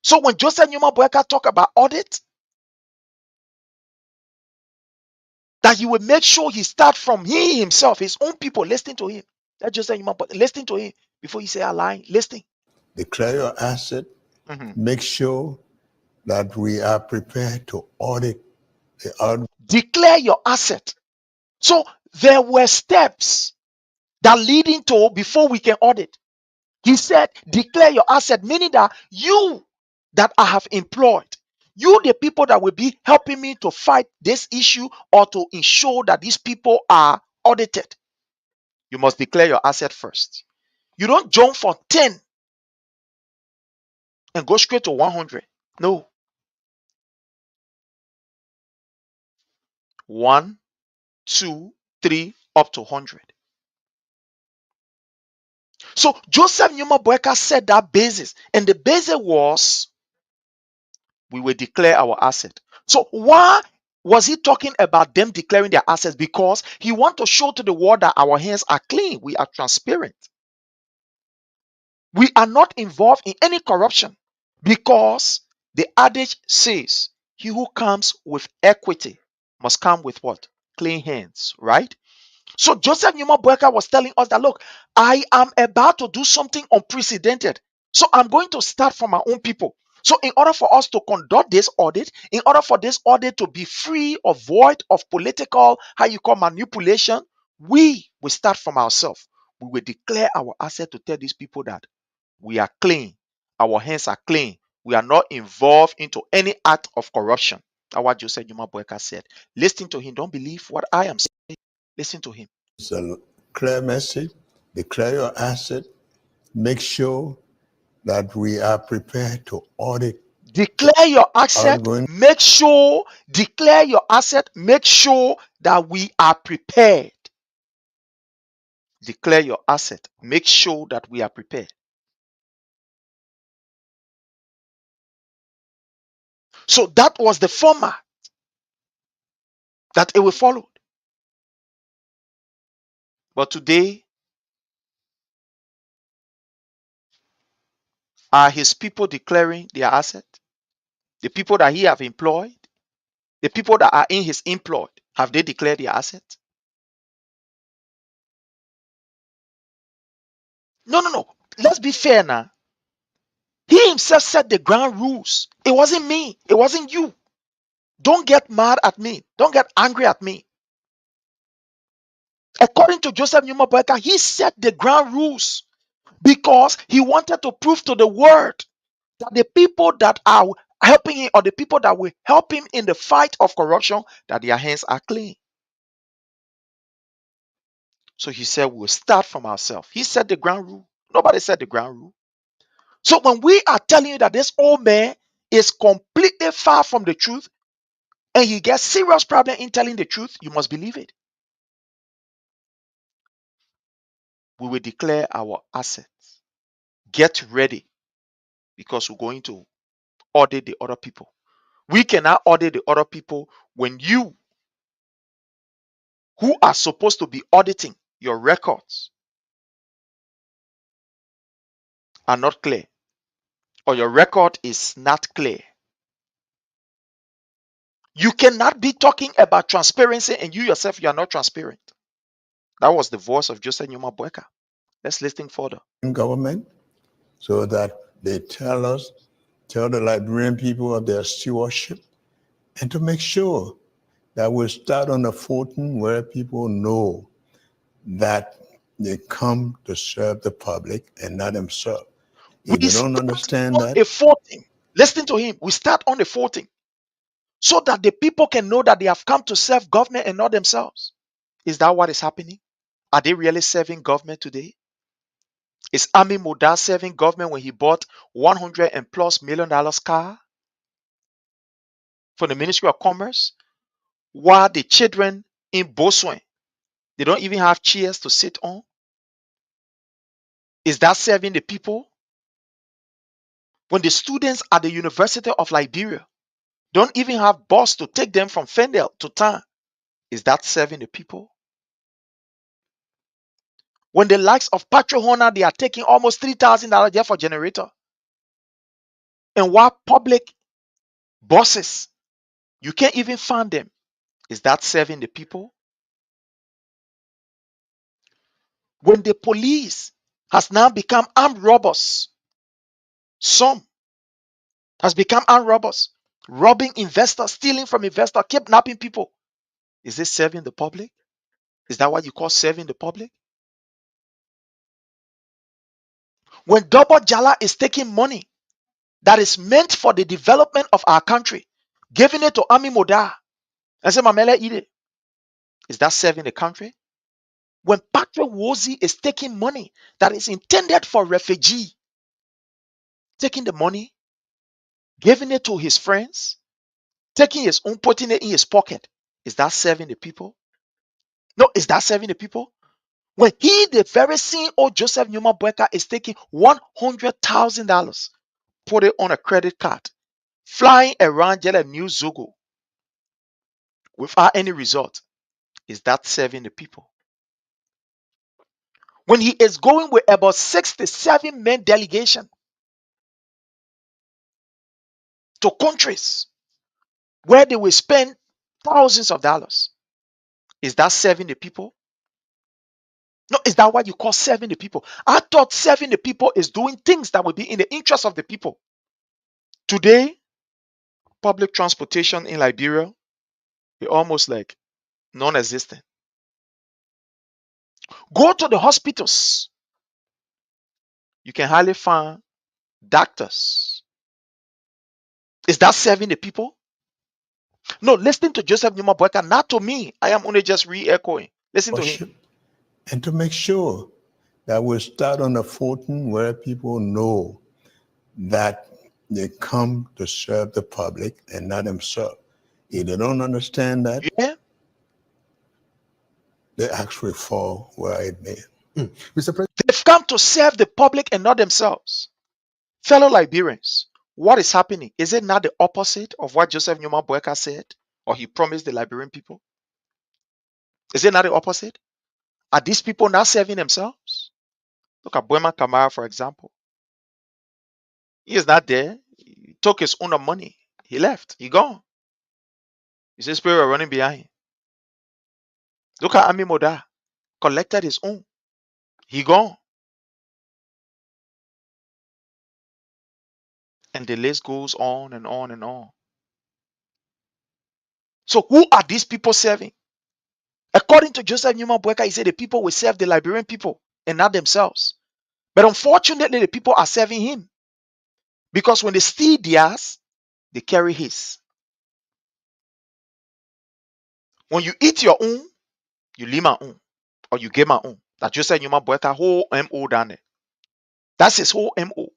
So when Joseph Numa Boyka talk about audit, that he will make sure he start from he himself, his own people listening to him. That Joseph Numa Boyka listening to him before you say a line, listening. Declare your asset. Make sure that we are prepared to audit the out. Declare your asset. So there were steps that leading to before we can audit. He said, declare your asset, meaning that you that I have employed, you the people that will be helping me to fight this issue or to ensure that these people are audited. You must declare your asset first. You don't jump from 10 and go straight to 100. No. 1, 2, 3, up to 100. So Joseph Numa Boyka set that basis, and the basis was we will declare our asset. So why was he talking about them declaring their assets? Because he wants to show to the world that our hands are clean, we are transparent, we are not involved in any corruption. Because the adage says, he who comes with equity must come with what? Clean hands, right? So Joseph Numa Boyka was telling us that, look, I am about to do something unprecedented. So I'm going to start from my own people. So in order for us to conduct this audit, in order for this audit to be free or void of political, how you call manipulation, we will start from ourselves. We will declare our asset to tell these people that we are clean. Our hands are clean. We are not involved into any act of corruption. That's what Joseph Numa Boyka said. Listen to him. Don't believe what I am saying. Listen to him. It's a clear message. Declare your asset. Make sure that we are prepared to audit. Declare your asset. Outgoing. Make sure, declare your asset. Make sure that we are prepared. Declare your asset. Make sure that we are prepared. So that was the format that it will follow. But today, are his people declaring their asset? The people that he have employed, the people that are in his employ, have they declared their asset? No. Let's be fair now. He himself set the ground rules. It wasn't me. It wasn't you. Don't get mad at me. Don't get angry at me. According to Joseph Numa Boyka, he set the ground rules because he wanted to prove to the world that the people that are helping him or the people that will help him in the fight of corruption, that their hands are clean. So he said, we'll start from ourselves. He set the ground rule. Nobody set the ground rule. So when we are telling you that this old man is completely far from the truth and he gets serious problem in telling the truth, you must believe it. We will declare our assets. Get ready because we're going to audit the other people. We cannot audit the other people when you, who are supposed to be auditing your records, are not clear, or your record is not clear. You cannot be talking about transparency and you yourself, you are not transparent. That was the voice of Joseph Numa Boyka. Let's listen further. Government, so that they tell the Liberian people of their stewardship, and to make sure that we start on the footing where people know that they come to serve the public and not themselves. If We they don't start understand on that, a 14. Listen to him. We start on a 14. so that the people can know that they have come to serve government and not themselves. Is that what is happening? Are they really serving government today? Is Ami Muda serving government when he bought $100 and plus million car for the Ministry of Commerce? While the children in Boswen, they don't even have chairs to sit on? Is that serving the people? When the students at the University of Liberia don't even have bus to take them from Fendel to town, is that serving the people? When the likes of Patro Honor, they are taking almost $3,000 there for generator. And while public buses, you can't even find them. Is that serving the people? When the police has now become armed robbers, some has become armed robbers, robbing investors, stealing from investors, kidnapping people. Is this serving the public? Is that what you call serving the public? When Double Jala is taking money that is meant for the development of our country, giving it to Ami Moda, and say, Mamela eat it. Is that serving the country? When Patrick Wozi is taking money that is intended for refugee, taking the money, giving it to his friends, taking his own, putting it in his pocket, is that serving the people? No, is that serving the people? When he, the very CEO Joseph Newman Boyka, is taking $100,000, put it on a credit card, flying around Jella New Zogo without any result, is that serving the people? When he is going with about 67 men delegation to countries where they will spend thousands of dollars, is that serving the people? No, is that what you call serving the people? I thought serving the people is doing things that will be in the interest of the people. Today, public transportation in Liberia is almost like non-existent. Go to the hospitals. You can hardly find doctors. Is that serving the people? No, listen to Joseph Numa Boyka, not to me. I am only just re-echoing. Listen to him. And to make sure that we start on a footing where people know that they come to serve the public and not themselves. If they don't understand that, Yeah. they actually fall where it may. Mr. President, They've come to serve the public and not themselves. Fellow Liberians, what is happening? Is it not the opposite of what Joseph Newman Boyka said or he promised the Liberian people? Is it not the opposite? Are these people not serving themselves? Look at Boyman Kamara, for example. He is not there. He took his own money. He left. He gone. His spirit were running behind him. Look at Ami Moda. Collected his own. He gone. And the list goes on and on and on. So who are these people serving? According to Joseph Newman Boyka, he said the people will serve the Liberian people and not themselves. But unfortunately, the people are serving him. Because when they steal theirs, they carry his. When you eat your own, you leave my own. Or you get my own. That Joseph Newman Boyka whole MO down there. That's his whole MO.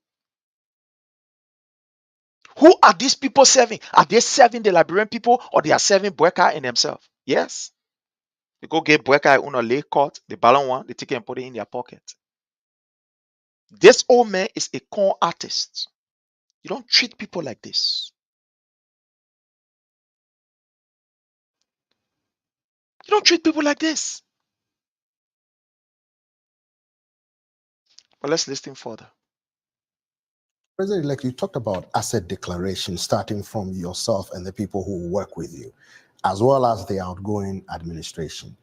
Who are these people serving? Are they serving the Liberian people or they are serving Boyka and themselves? Yes. They go get Boyka on a lay court, the balloon one, they take it and put it in their pocket. This old man is a con artist. You don't treat people like this. You don't treat people like this. But let's listen further. like you talked about asset declaration starting from yourself and the people who work with you, as well as the outgoing administration.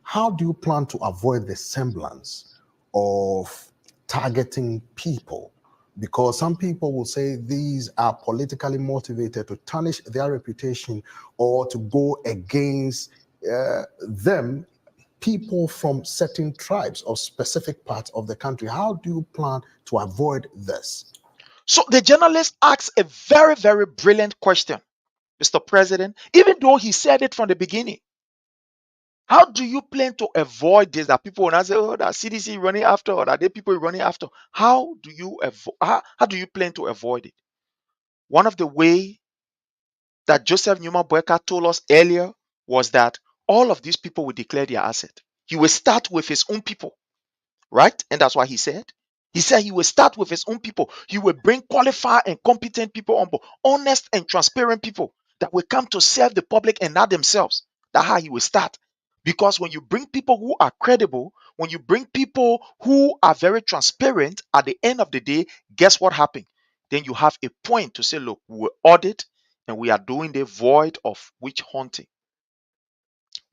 How do you plan to avoid the semblance of targeting people? Because some people will say these are politically motivated to tarnish their reputation or to go against them, people from certain tribes or specific parts of the country. How do you plan to avoid this? So the journalist asks a very, very brilliant question. Mr. President, even though he said it from the beginning. How do you plan to avoid this? That people will not say, oh, that CDC running after, or that they people running after. How do you how do you plan to avoid it? One of the way that Joseph Newman Boyka told us earlier was that all of these people will declare their asset. He will start with his own people, right? And that's what he said. He said he will start with his own people. He will bring qualified and competent people on board, honest and transparent people that will come to serve the public and not themselves. That's how he will start. Because when you bring people who are credible, when you bring people who are very transparent, at the end of the day, guess what happened? Then you have a point to say, look, we will audit and we are doing the void of witch hunting.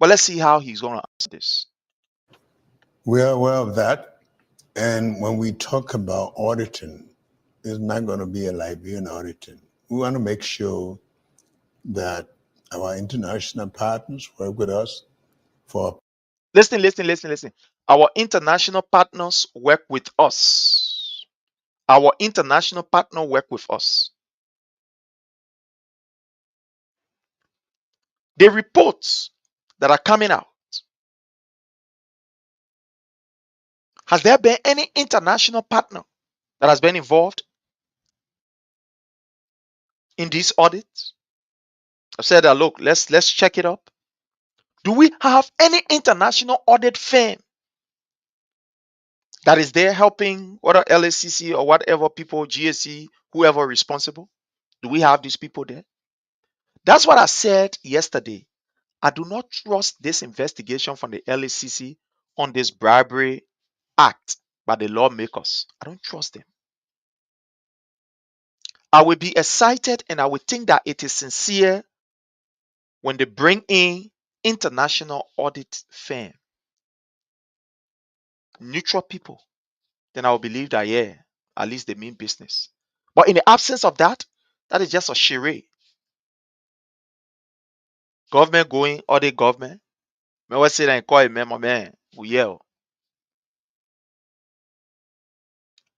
But let's see how he's going to answer this. We're aware of that. And when we talk about auditing, it's not going to be a Liberian auditing. We want to make sure that our international partners work with us for. Listen. Our international partners work with us. Our international partner work with us. The reports that are coming out, has there been any international partner that has been involved in these audits? I said that, look, let's check it up. Do we have any international audit firm that is there helping whether LACC or whatever people, GSC, whoever responsible? Do we have these people there? That's what I said yesterday. I do not trust this investigation from the LACC on this bribery act by the lawmakers. I don't trust them. I will be excited and I will think that it is sincere when they bring in international audit firm, neutral people. Then I will believe that, yeah, at least they mean business. But in the absence of that, that is just a charade. Government going, audit government. Me was say that call it man, we yell.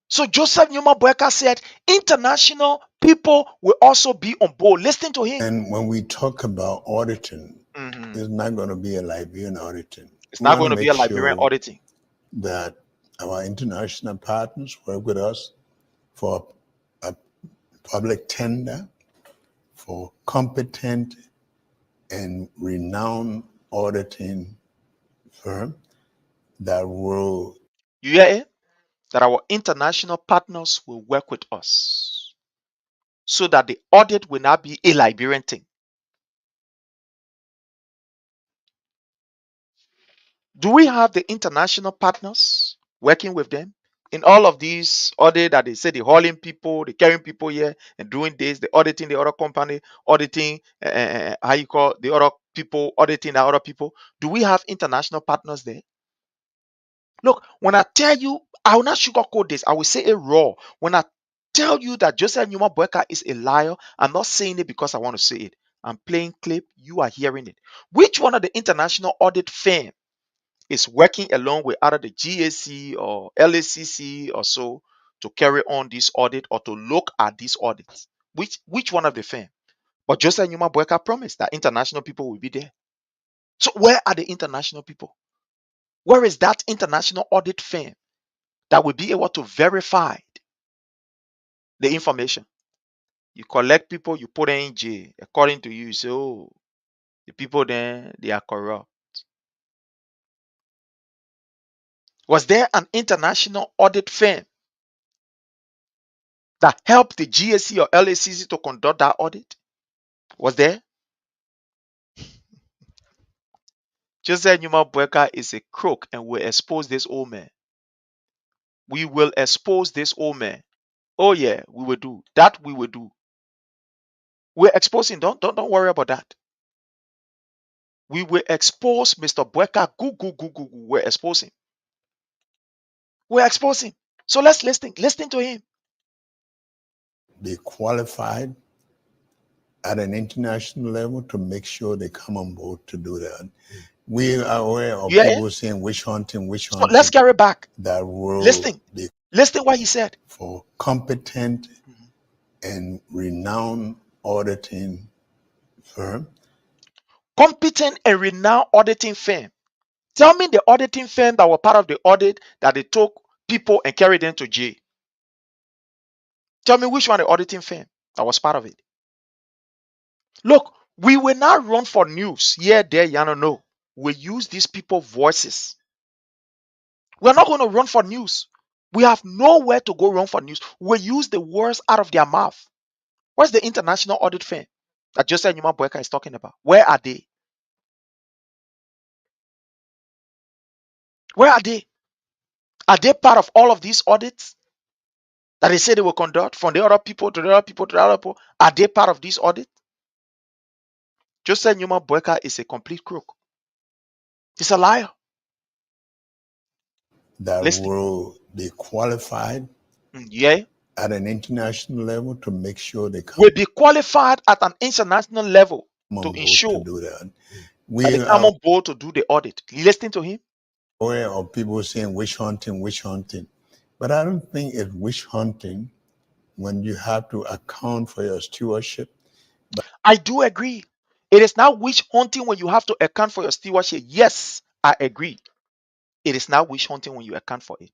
So Joseph Newman Boyka said international people will also be on board. Listen to him. And when we talk about auditing, Mhm. it's not going to be a Liberian auditing. It's We not want to going to be make a Liberian sure auditing. that our international partners work with us for a public tender for competent and renowned auditing firm that will. You hear it? That our international partners will work with us so that the audit will not be a Liberian thing. Do we have the international partners working with them in all of these audit that they say the hauling people, the carrying people here and doing this, the auditing the other company, auditing how you call the other people, auditing the other people? Do we have international partners there? Look, when I tell you, I will not sugarcoat this. I will say it raw. When I tell you that Joseph Newman Boyka is a liar, I'm not saying it because I want to say it. I'm playing clip. You are hearing it. Which one of the international audit firm is working along with either the GAC or LACC or so to carry on this audit or to look at these audits? Which one of the firm? But Joseph Newman Boyka promised that international people will be there. So where are the international people? Where is that international audit firm that will be able to verify the information? You collect people, you put them in jail. According to you, you say, oh, the people there, they are corrupt. Was there an international audit firm that helped the GSC or LACC to conduct that audit? Was there? Joseph Newman Boyka is a crook and will expose this old man. We will expose this old man. Oh yeah, we will do that. We will do. We're exposing. Don't worry about that. We will expose Mr. Boyka. Go. We're exposing. We're exposing. So let's listen to him. Be qualified at an international level to make sure they come on board to do that. We are aware of Yeah. people saying witch hunting, So let's carry back. that will Listen. be Listen what he said. for competent and renowned auditing firm. Competent and renowned auditing firm. Tell me the auditing firm that were part of the audit that they took people and carried them to jail. Tell me which one the auditing firm that was part of it. Look, we will not run for news here, there, no. We use these people's voices. We're not going to run for news. We have nowhere to go run for news. We use the words out of their mouth. Where's the international audit firm that Joseph Numa Boyka is talking about? Where are they? Where are they? Are they part of all of these audits that they say they will conduct from the other people to the other people to the other people? Are they part of this audit? Joseph Numa Boyka is a complete crook. He's a liar. That Listen, will be qualified yeah, at an international level to make sure they come will be qualified at an international level to on board to ensure do that. that they We come are on board to do the audit. Listen to him. aware of people saying witch hunting, witch hunting. But I don't think it's witch hunting when you have to account for your stewardship. I do agree. It is now witch hunting when you have to account for your stewardship. Yes, I agree. It is now witch hunting when you account for it.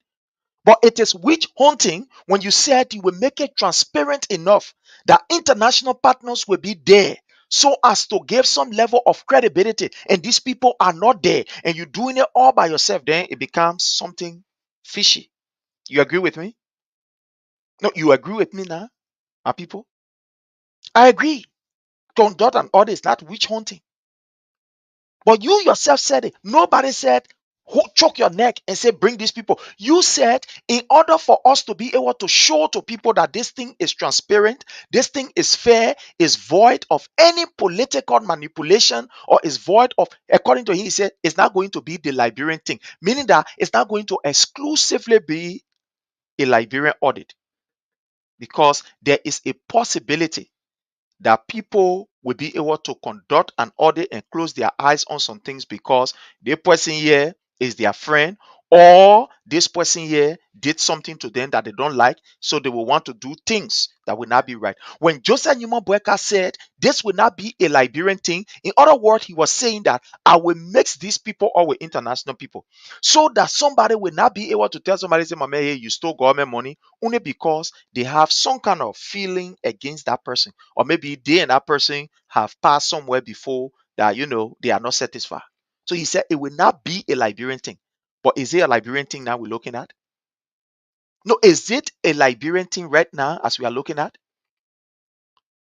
But it is witch hunting when you said you will make it transparent enough that international partners will be there so as to give some level of credibility. And these people are not there, and you're doing it all by yourself, then it becomes something fishy. You agree with me? No, you agree with me now, my people? I agree. Conduct an audit is not witch hunting. But you yourself said it. Nobody said, choke your neck and say, bring these people. You said, in order for us to be able to show to people that this thing is transparent, this thing is fair, is void of any political manipulation, or is void of, according to him, he said, it's not going to be the Liberian thing, meaning that it's not going to exclusively be a Liberian audit because there is a possibility that people will be able to conduct an audit and close their eyes on some things because the person here is their friend, or this person here did something to them that they don't like, so they will want to do things that will not be right. When Joseph Newman Boyka said this will not be a Liberian thing, in other words, he was saying that I will mix these people all with international people so that somebody will not be able to tell somebody, say, Mama, hey, you stole government money, only because they have some kind of feeling against that person, or maybe they and that person have passed somewhere before that they are not satisfied. So he said it will not be a Liberian thing. But is it a Liberian thing now we're looking at? No, is it a Liberian thing right now as we are looking at?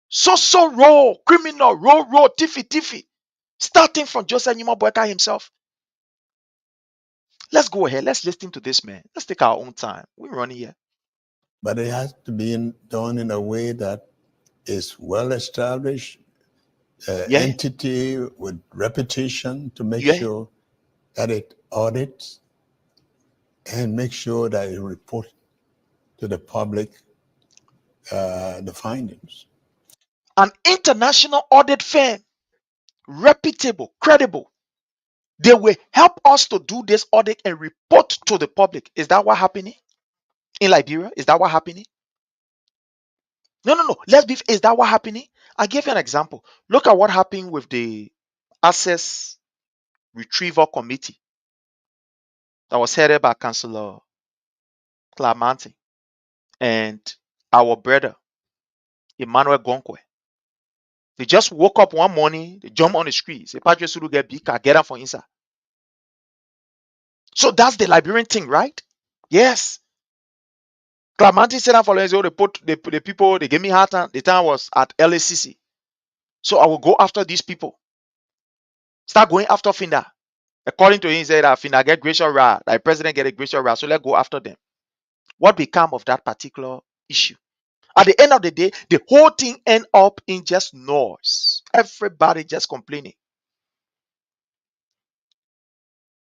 So raw, criminal, raw, tiffy, starting from Joseph Nima Boyka himself. Let's go ahead. Let's listen to this man. Let's take our own time. We're running here. But it has to be done in a way that is well established, Yeah, entity with reputation to make yeah. sure that it audits and make sure that it reports to the public the findings. An international audit firm, reputable, credible. They will help us to do this audit and report to the public. Is that what happening in Liberia? Is that what happening? No. Let's be. Is that what happening? I give you an example. Look at what happened with the Access Retrieval Committee that was headed by Councillor Clamante and our brother Emmanuel Gonkwe. They just woke up one morning, they jump on the street, say, Patrick Sulu get big car, get up for inside. So that's the Liberian thing, right? Yes. Clamante said that for they put the people, they gave me hard time. The time was at LACC. So I will go after these people. Start going after Finda. According to him, he said that Finda get gracious ra, that the president get a gracious ra, so let's go after them. What became of that particular issue? At the end of the day, the whole thing end up in just noise. Everybody just complaining.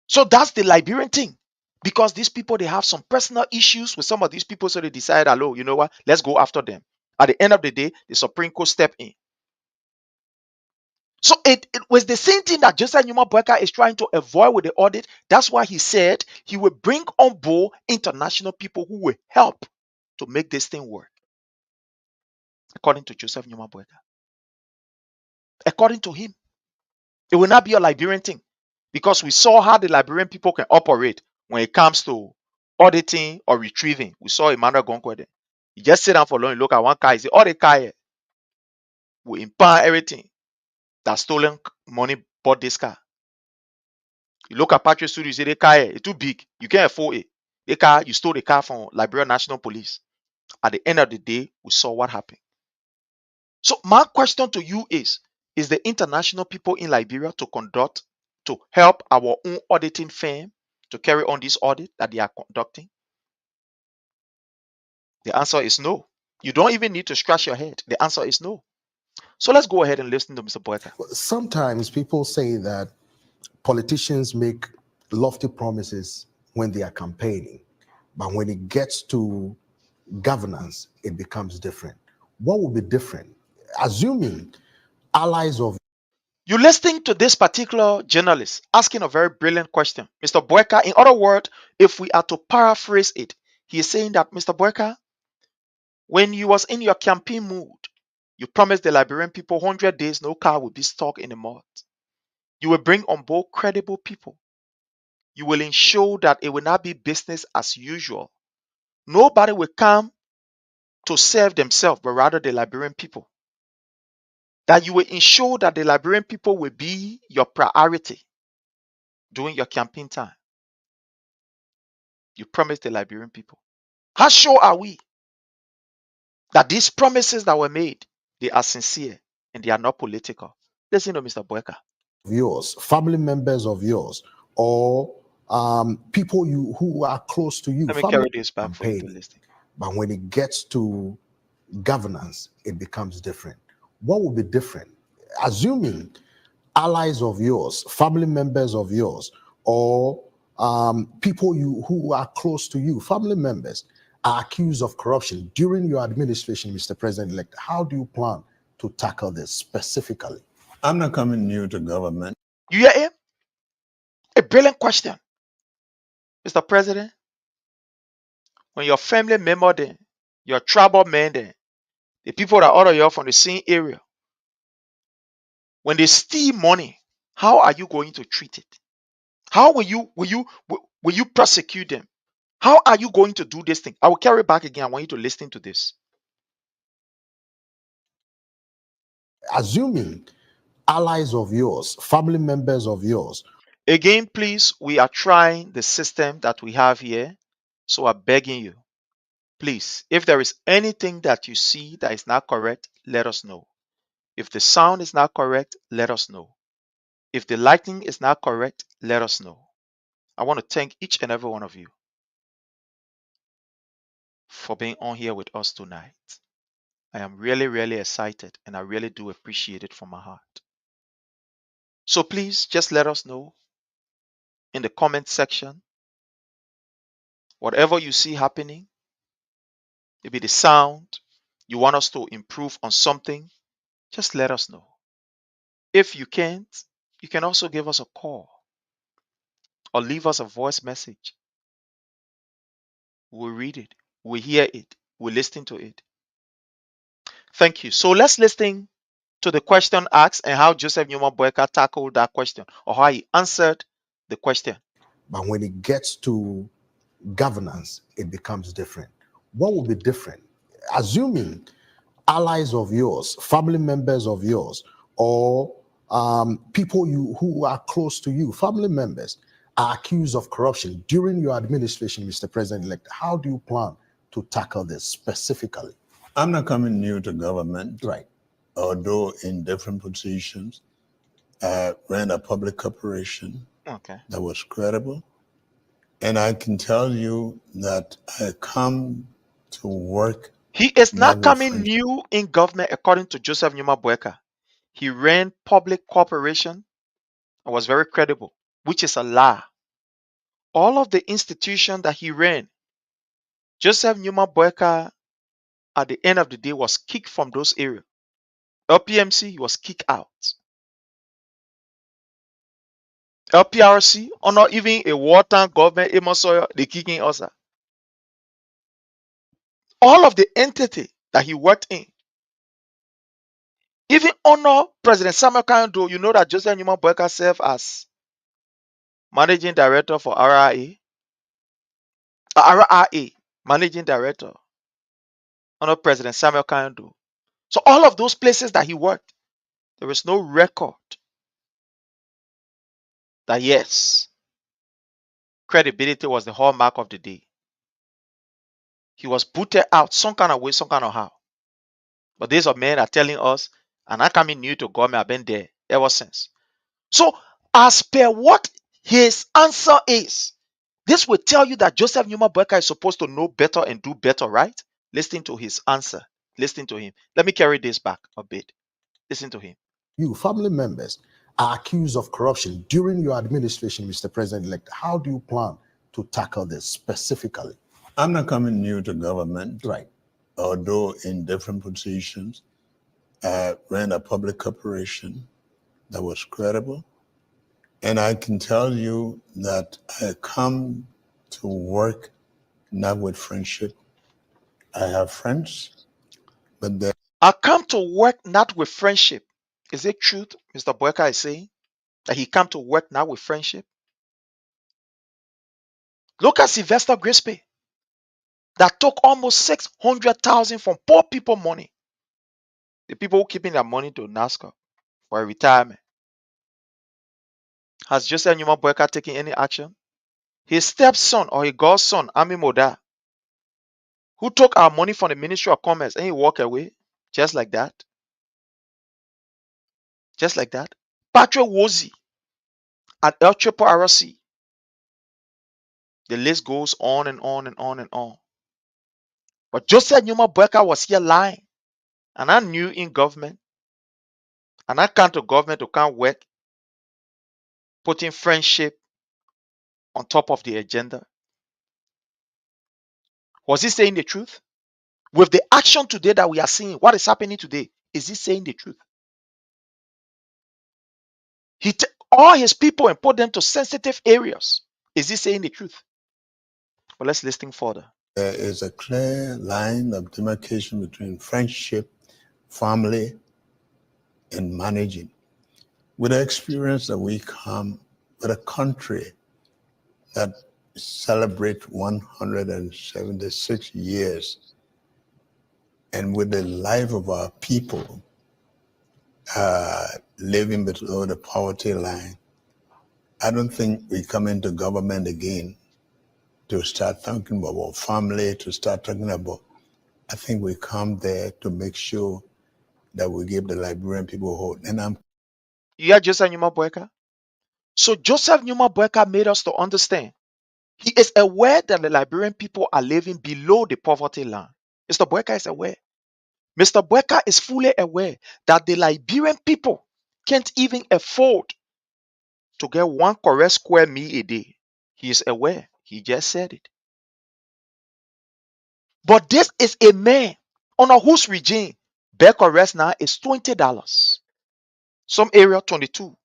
So that's the Liberian thing. Because these people, they have some personal issues with some of these people, so they decide, hello, you know what, let's go after them. At the end of the day, the Supreme Court step in. So it was the same thing that Joseph Numa Boyka is trying to avoid with the audit. That's why he said he will bring on board international people who will help to make this thing work, according to Joseph Numa Boyka. according to him. It will not be a Liberian thing because we saw how the Liberian people can operate when it comes to auditing or retrieving. We saw Emmanuel Gonkwe there. You just sit down for long, you look at one car, you say, all the car here, we impound everything that stolen money bought this car. You look at Patriot Studio, you say the car here, it's too big. You can't afford it. The car, you stole the car from Liberia National Police. At the end of the day, we saw what happened. So my question to you is the international people in Liberia to help our own auditing firm to carry on this audit that they are conducting? The answer is no. You don't even need to scratch your head. The answer is no. So let's go ahead and listen to Mr. Boyka. Sometimes people say that politicians make lofty promises when they are campaigning, but when it gets to governance, it becomes different. What will be different? Assuming allies of You're listening to this particular journalist asking a very brilliant question. Mr. Boyka, in other words, if we are to paraphrase it, he is saying that, Mr. Boyka, when you was in your campaign mood, you promised the Liberian people 100 days no car will be stuck in the mud. You will bring on board credible people. You will ensure that it will not be business as usual. Nobody will come to serve themselves, but rather the Liberian people. That you will ensure that the Liberian people will be your priority during your campaign time. You promised the Liberian people. How sure are we that these promises that were made, they are sincere and they are not political? Listen to Mr. Boyka. yours, family members of yours, or people who are close to you, Let me family carry this back for you to campaigning. listen. But when it gets to governance, it becomes different. What will be different? Assuming allies of yours, family members of yours, or people who are close to you, family members, are accused of corruption during your administration, Mr. President-elect. How do you plan to tackle this specifically? I'm not coming new to government. You hear him? A brilliant question. Mr. President, when your family member then, your tribal men then, the people that order you from the same area, when they steal money, how are you going to treat it? How will you prosecute them? How are you going to do this thing? I will carry it back again. I want you to listen to this. Assuming allies of yours, family members of yours. Again, please, we are trying the system that we have here. So I'm begging you, please, if there is anything that you see that is not correct, let us know. If the sound is not correct, let us know. If the lighting is not correct, let us know. I want to thank each and every one of you for being on here with us tonight. I am really, really excited and I really do appreciate it from my heart. So please just let us know in the comment section whatever you see happening, maybe the sound, you want us to improve on something, just let us know. If you can't, you can also give us a call or leave us a voice message. We'll read it, we'll hear it, we'll listen to it. Thank you. So let's listen to the question asked and how Joseph Newman Boyka tackled that question or how he answered the question. But when it gets to governance, it becomes different. What will be different? Assuming allies of yours, family members of yours, or people who are close to you, family members, are accused of corruption during your administration, Mr. President-elect. How do you plan to tackle this specifically? I'm not coming new to government, Right. although in different positions. I ran a public corporation Okay. that was credible. And I can tell you that I come to work He is not not with coming friends. new in government according to Joseph Newman Boyka. He ran public corporation and was very credible, which is a lie. All of the institutions that he ran, Joseph Newman Boyka at the end of the day was kicked from those areas. LPMC, he was kicked out. LPRC, or not even a wartime government, Emosoyo, they kicking us out. All of the entity that he worked in, Even honor President Samuel Kando. You know that Joseph Newman Boyka served as managing director for RRA, managing director under President Samuel Kando. So all of those places that he worked, there is no record that yes, credibility was the hallmark of the day. He was booted out some kind of way, some kind of how. But these are men are telling us, and I coming new to government, I've been there ever since. So as per what his answer is, this will tell you that Joseph Newman Boyka is supposed to know better and do better, right? Listen to his answer. Listen to him. Let me carry this back a bit. Listen to him. You, family members, are accused of corruption during your administration, Mr. President-elect. How do you plan to tackle this specifically? I'm not coming new to government, Right. although in different positions. I ran a public corporation that was credible. And I can tell you that I come to work not with friendship. I have friends, but they're I come to work not with friendship. Is it truth, Mr. Boyka is saying? That he come to work not with friendship? Look at Sylvester Grispe that took almost 600,000 from poor people money. The people who keeping their money to NASCAR for a retirement. Has Joseph Newman Boyka taken any action? His stepson or his godson, Ami Moda, who took our money from the Ministry of Commerce and he walked away just like that. Just like that. Patrick Wozi at El Triple RC. The list goes on and on and on and on. But Joseph Newman Boyka was here lying. And I knew in government. And I come to government to come work, putting friendship on top of the agenda. Was he saying the truth? With the action today that we are seeing, what is happening today, is he saying the truth? He took all his people and put them to sensitive areas. Is he saying the truth? But let's listen further. there is a clear line of demarcation between friendship, family, and managing. With the experience that we come with a country that celebrates 176 years, and with the life of our people living below the poverty line, I don't think we come into government again to start talking about family, to start talking about, I think we come there to make sure that we give the Liberian people hope. And I'm You hear Joseph Newman Boyka? So Joseph Newman Boyka made us to understand. He is aware that the Liberian people are living below the poverty line. Mr. Boyka is aware. Mr. Boyka is fully aware that the Liberian people can't even afford to get one correct square meal a day. He is aware. He just said it. But this is a man under whose regime bed correct now is $20. Some area 22.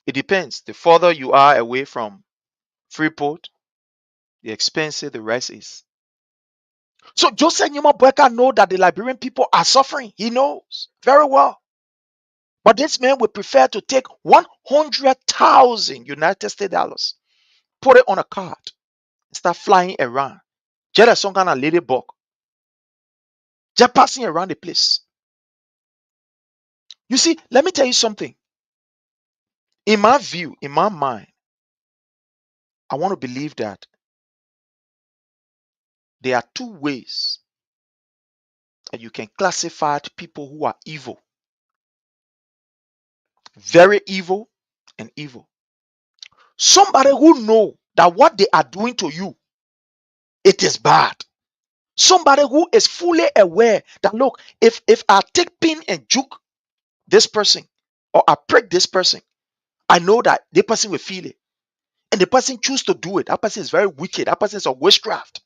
It depends. The further you are away from Freeport, the expensive the rest is. So Joseph Newman Boyka know that the Liberian people are suffering. He knows very well. But this man would prefer to take 100,000 United States dollars, put it on a card, and start flying around. Just like some kind of ladybug. Just passing around the place. You see, let me tell you something. In my view, in my mind, I want to believe that there are two ways that you can classify people who are evil. Very evil and evil. Somebody who know that what they are doing to you, it is bad. Somebody who is fully aware that look, if I take pin and juke this person or I prick this person, I know that the person will feel it. And the person choose to do it. That person is very wicked. That person is a witchcraft.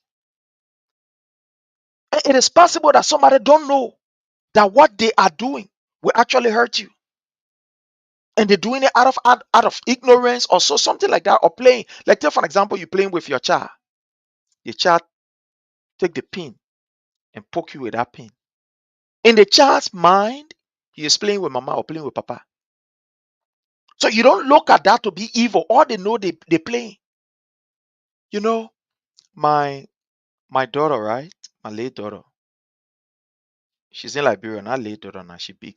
And it is possible that somebody don't know that what they are doing will actually hurt you. And they're doing it out of ignorance or so something like that, or playing. Like take for example, you're playing with your child. Your child take the pin and poke you with that pin. In the child's mind, He is playing with mama or playing with papa. So you don't look at that to be evil. All they know they play. You know, my daughter, right? My late daughter. She's in Liberia. Not late daughter now. She big.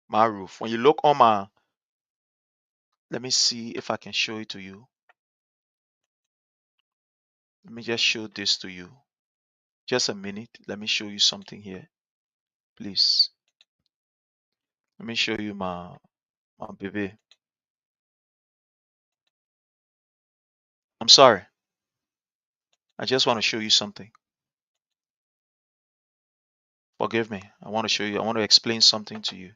My roof. When you look on my, let me see if I can show it to you. Let me just show this to you. Just a minute. Let me show you something here, please. Let me show you my baby. I'm sorry. I just want to show you something. Forgive me. I want to show you. I want to explain something to you.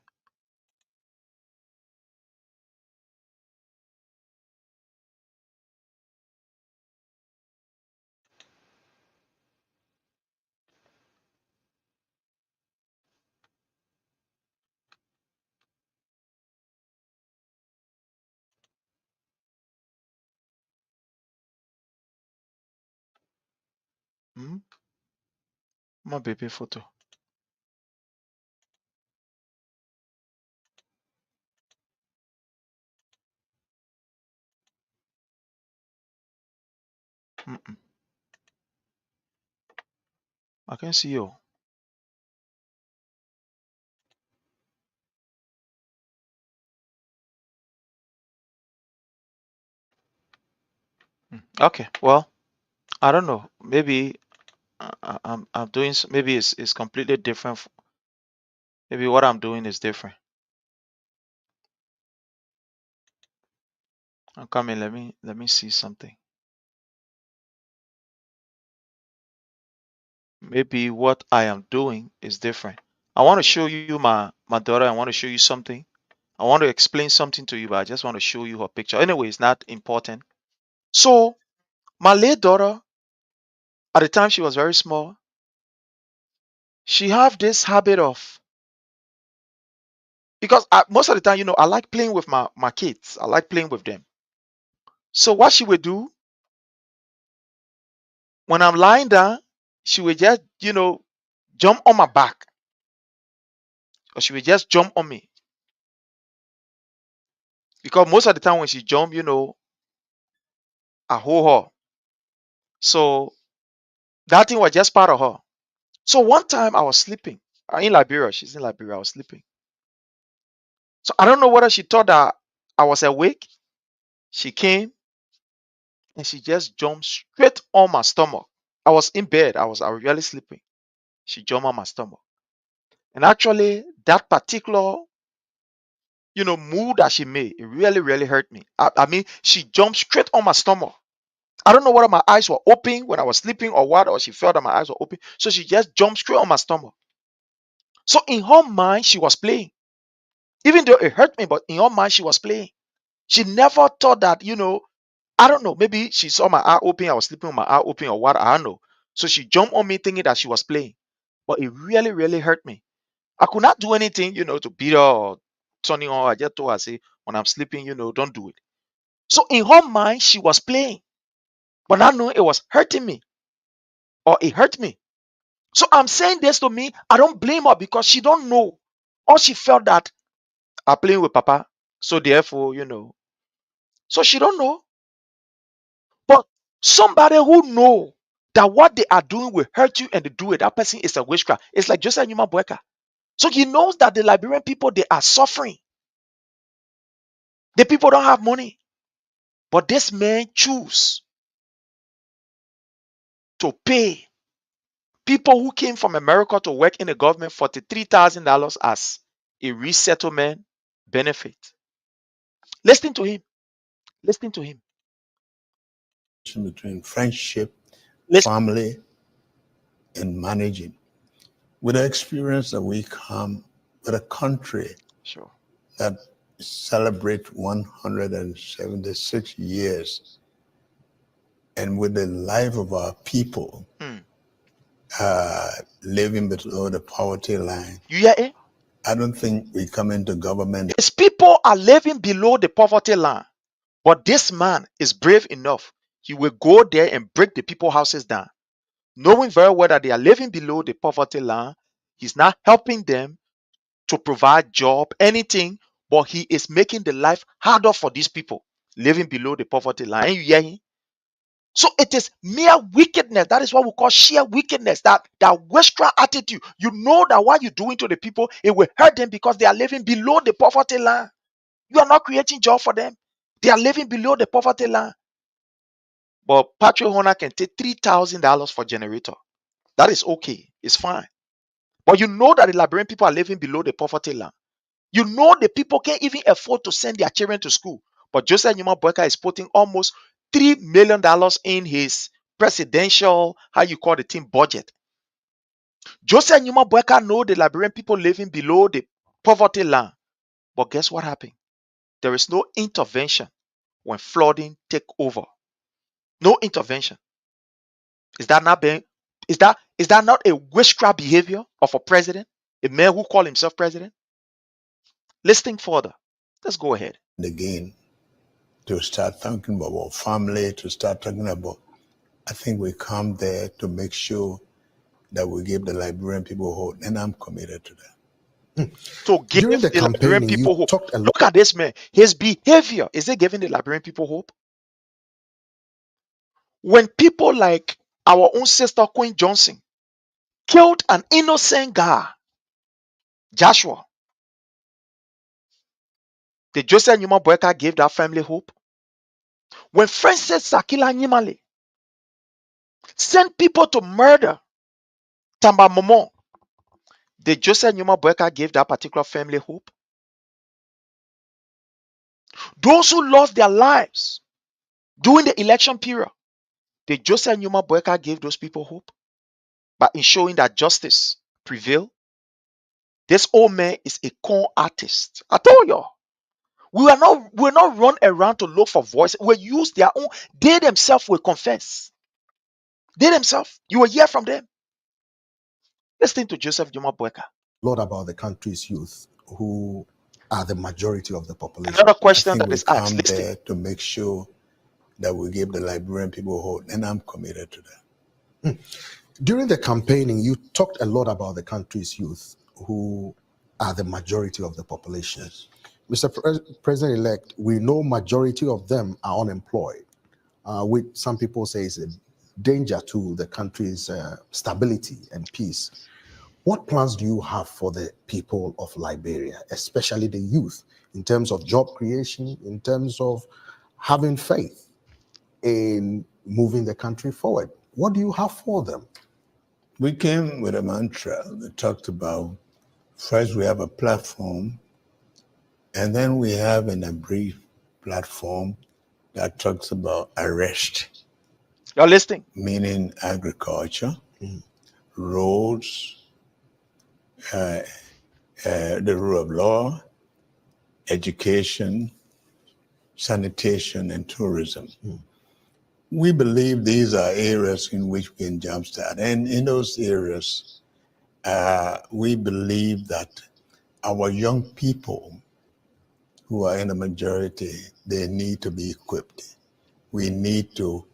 Hmm? My baby photo. Mm-mm. I can see you. Okay. Well, I don't know. Maybe I'm doing. Maybe it's completely different. Maybe what I'm doing is different. I'm coming. Let me see something. Maybe what I am doing is different. I want to show you my daughter. I want to show you something. I want to explain something to you, but I just want to show you her picture. Anyway, it's not important. So my late daughter, at the time she was very small, she have this habit of, because most of the time, I like playing with my kids. I like playing with them. So what she would do when I'm lying down, she would just jump on my back, or she would just jump on me, because most of the time when she jump, I hold her. So that thing was just part of her. So one time I was sleeping in Liberia. She's in Liberia. I was sleeping. So I don't know whether she thought that I was awake. She came and she just jumped straight on my stomach. I was in bed. I was really sleeping. She jumped on my stomach. And actually, that particular, move that she made, it really, really hurt me. I mean, she jumped straight on my stomach. I don't know whether my eyes were open when I was sleeping or what, or she felt that my eyes were open. So she just jumped straight on my stomach. So in her mind, she was playing. Even though it hurt me, but in her mind, she was playing. She never thought that, I don't know, maybe she saw my eye open, I was sleeping with my eye open or what, I don't know. So she jumped on me thinking that she was playing. But it really, really hurt me. I could not do anything, to beat her or turning on. I just told her, say, when I'm sleeping, don't do it. So in her mind, she was playing. But I know it was hurting me, or it hurt me. So I'm saying this to me, I don't blame her because she don't know. Or she felt that I'm playing with Papa. So therefore, so she don't know. But somebody who know that what they are doing will hurt you and they do it, that person is a witchcraft. It's like Joseph Numa Boeka. So he knows that the Liberian people, they are suffering. The people don't have money. But this man choose to pay people who came from America to work in the government $43,000 as a resettlement benefit. Listen to him. Listen to him. Between friendship, Listen. family, and managing. With the experience that we come with a country Sure. that celebrates 176 years, and with the life of our people Hmm. living below the poverty line, You hear it? I don't think we come into government. His people are living below the poverty line. But this man is brave enough. He will go there and break the people's houses down, knowing very well that they are living below the poverty line. He's not helping them to provide job, anything, but he is making the life harder for these people living below the poverty line. You hear him? So it is mere wickedness. That is what we call sheer wickedness. That wastrel attitude. You know that what you're doing to the people, it will hurt them because they are living below the poverty line. You are not creating job for them. They are living below the poverty line. But Patrick owner can take $3,000 for generator. That is okay. It's fine. But you know that the Liberian people are living below the poverty line. You know the people can't even afford to send their children to school. But Joseph Newman Boyka is putting almost $3 million in his presidential, how you call the team, budget. Joseph Newman Boyka know the Liberian people living below the poverty line. But guess what happened? There is no intervention when flooding take over. No intervention. Is that not being is that not a witchcraft behavior of a president? A man who call himself president? Let's think further. Let's go ahead. Again, to start talking about our family, to start talking about, I think we come there to make sure that we give the Liberian people hope, and I'm committed to that. To give During the the Liberian campaigning, people you hope. talked a lot. Look at this man. His behavior, is it giving the Liberian people hope? When people like our own sister Queen Johnson killed an innocent guy, Joshua, did Joseph Newman Boyka give that family hope? When Francis Sakila Nyimale sent people to murder Tamba Momo, did Joseph Newman Boyka give that particular family hope? Those who lost their lives during the election period, did Joseph Newman Boyka give those people hope by ensuring that justice prevail? This old man is a con artist. I told you. We're not run around to look for voice. We use their own. They themselves will confess. They themselves. You will hear from them. Listen to Joseph Juma Boyka. Lot about the country's youth who are the majority of the population. Another I question think that we is asked. come Listen. there to make sure that we give the Liberian people hope, and I'm committed to that. During the campaigning, you talked a lot about the country's youth who are the majority of the population. Yes. Mr. President-elect, we know majority of them are unemployed, which some people say is a danger to the country's stability and peace. What plans do you have for the people of Liberia, especially the youth, in terms of job creation, in terms of having faith in moving the country forward? What do you have for them? We came with a mantra that talked about, first we have a platform, and then we have in a brief platform that talks about arrest, You're listening. meaning agriculture, roads, the rule of law, education, sanitation, and tourism. We believe these are areas in which we can jumpstart. And in those areas, we believe that our young people who are in the majority, they need to be equipped. We need to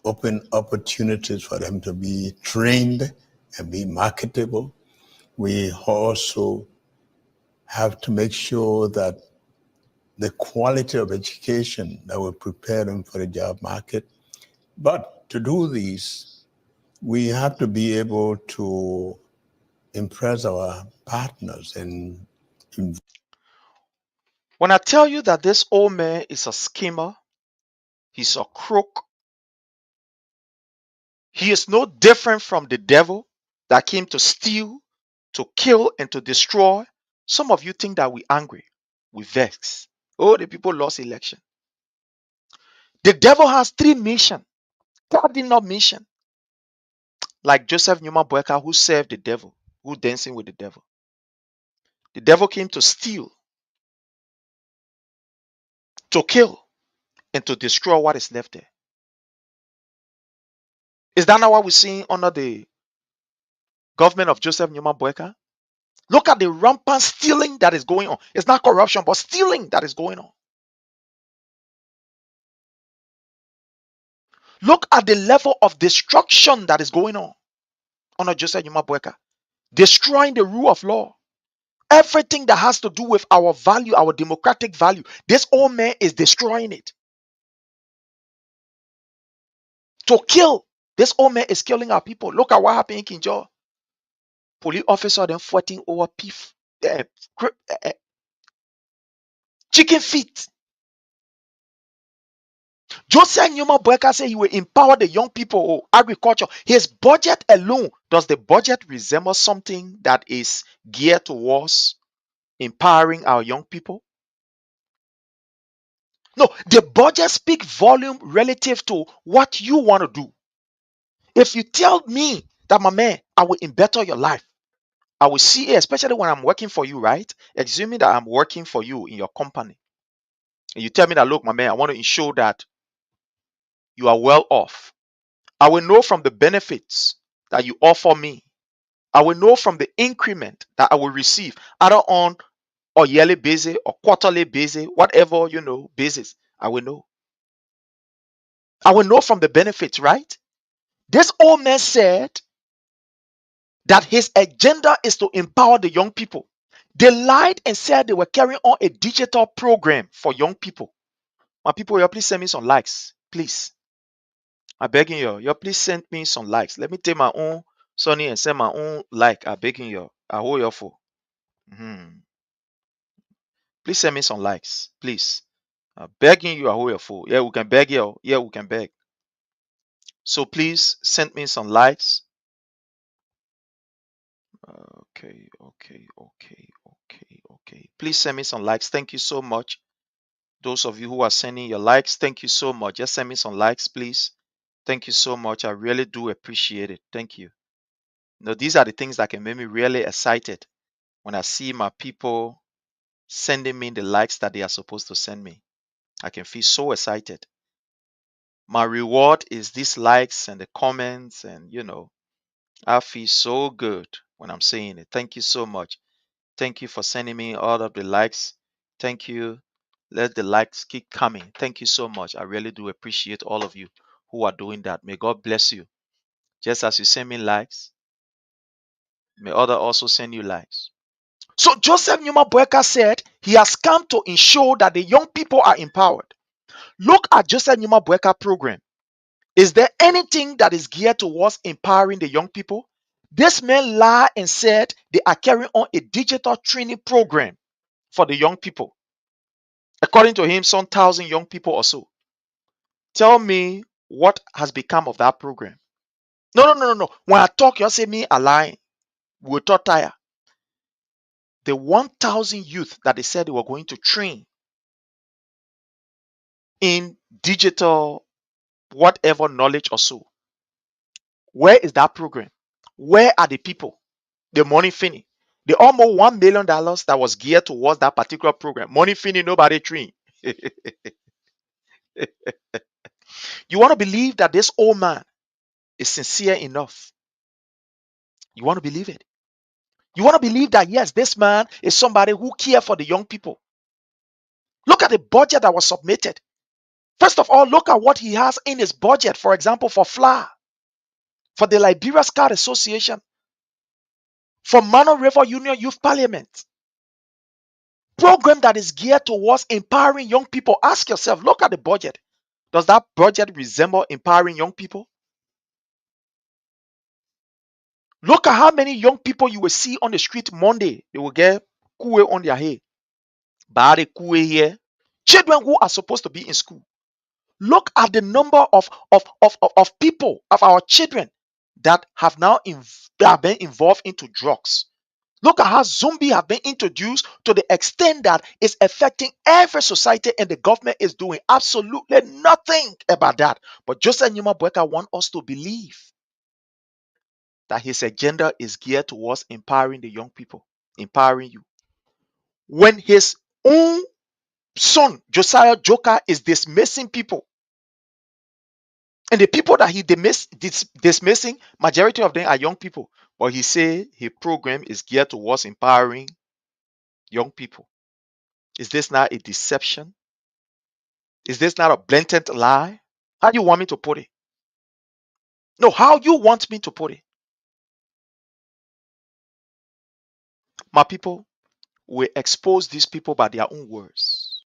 open opportunities for them to be trained and be marketable. We also have to make sure that the quality of education that will prepare them for the job market. But to do these, we have to be able to impress our partners and When I tell you that this old man is a schemer, he's a crook, he is no different from the devil that came to steal, to kill, and to destroy. Some of you think that we're angry, we vex. Oh, the people lost election. The devil has three missions. God did not mission. Like Joseph Newman Boyka, who served the devil, who dancing with the devil. The devil came to steal, to kill, and to destroy what is left there. Is that not what we're seeing under the government of Joseph Newman Boyka? Look at the rampant stealing that is going on. It's not corruption, but stealing that is going on. Look at the level of destruction that is going on under Joseph Newman Boyka, destroying the rule of law. Everything that has to do with our value, our democratic value, this old man is destroying it. To kill, this old man is killing our people. Look at what happened in Kinjo. Police officer then fighting over beef, chicken feet. Joseph Newman Boyka said he will empower the young people of agriculture. His budget alone, does the budget resemble something that is geared towards empowering our young people? No, the budget speak volume relative to what you want to do. If you tell me that, my man, I will better your life, I will see it, especially when I'm working for you, right? Assuming that I'm working for you in your company. And you tell me that, look, my man, I want to ensure that you are well off. I will know from the benefits that you offer me. I will know from the increment that I will receive, either on a yearly basis or quarterly basis, whatever, basis. I will know. I will know from the benefits, right? This old man said that his agenda is to empower the young people. They lied and said they were carrying on a digital program for young people. My people, you please send me some likes, please. I'm begging you please send me some likes. Let me take my own Sonny and send my own like. I'm begging you. I hold you for. Mhm. Please send me some likes, please. I'm begging you. I hold you for. Yeah, we can beg you. Yeah, we can beg. So please send me some likes. Okay. Please send me some likes. Thank you so much. Those of you who are sending your likes, thank you so much. Just send me some likes, please. Thank you so much. I really do appreciate it. Thank you. These are the things that can make me really excited when I see my people sending me the likes that they are supposed to send me. I can feel so excited. My reward is these likes and the comments, and I feel so good when I'm saying it. Thank you so much. Thank you for sending me all of the likes. Thank you. Let the likes keep coming. Thank you so much. I really do appreciate all of you who are doing that. May God bless you. Just as you send me likes, may others also send you likes. So Joseph Newman Boyka said he has come to ensure that the young people are empowered. Look at Joseph Newman Boyka program. Is there anything that is geared towards empowering the young people? This man lied and said they are carrying on a digital training program for the young people. According to him, some 1,000 young people or so. Tell me what has become of that program. No. When I talk, you say me a lying. We'll talk tire. The 1,000 youth that they said they were going to train in digital, whatever knowledge or so. Where is that program? Where are the people? The money finished. The almost $1 million that was geared towards that particular program. Money finished, nobody trained. You want to believe that this old man is sincere enough? You want to believe it? You want to believe that, yes, this man is somebody who cares for the young people? Look at the budget that was submitted. First of all, look at what he has in his budget, for example, for flour, for the Liberia Scout Association, for Mano River Union Youth Parliament. Program that is geared towards empowering young people. Ask yourself, look at the budget. Does that budget resemble empowering young people? Look at how many young people you will see on the street Monday. They will get kuwe on their head. Bari kuwe here. Children who are supposed to be in school. Look at the number of people, of our children that have now that have been involved into drugs. Look at how zombie have been introduced to the extent that it's affecting every society, and the government is doing absolutely nothing about that. But Joseph Newman Boyka wants us to believe that his agenda is geared towards empowering the young people, empowering you. When his own son, Josiah Joker, is dismissing people, and the people that he dismissing, majority of them are young people. But he say his program is geared towards empowering young people. Is this not a deception? Is this not a blatant lie? How do you want me to put it? No, how you want me to put it? My people, we expose these people by their own words.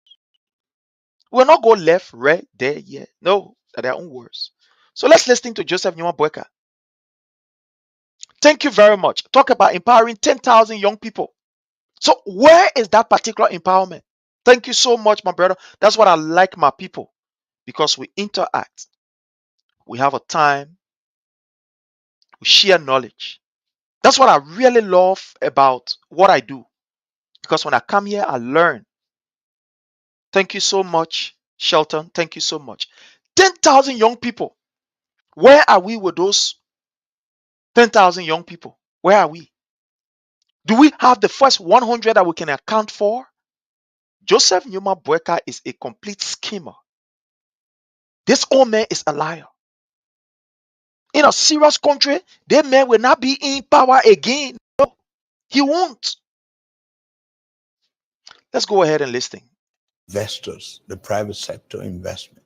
We'll not go left, right, there, yeah. No, by their own words. So let's listen to Joseph Nwabueka. Thank you very much. Talk about empowering 10,000 young people. So where is that particular empowerment? Thank you so much, my brother. That's what I like my people, because we interact. We have a time. We share knowledge. That's what I really love about what I do, because when I come here, I learn. Thank you so much, Shelton. Thank you so much. 10,000 young people. Where are we with those 10,000 young people? Where are we? Do we have the first 100 that we can account for? Joseph Nwabueka is a complete schemer. This old man is a liar. In a serious country, that man will not be in power again. No, he won't. Let's go ahead and listen. Investors, the private sector investment,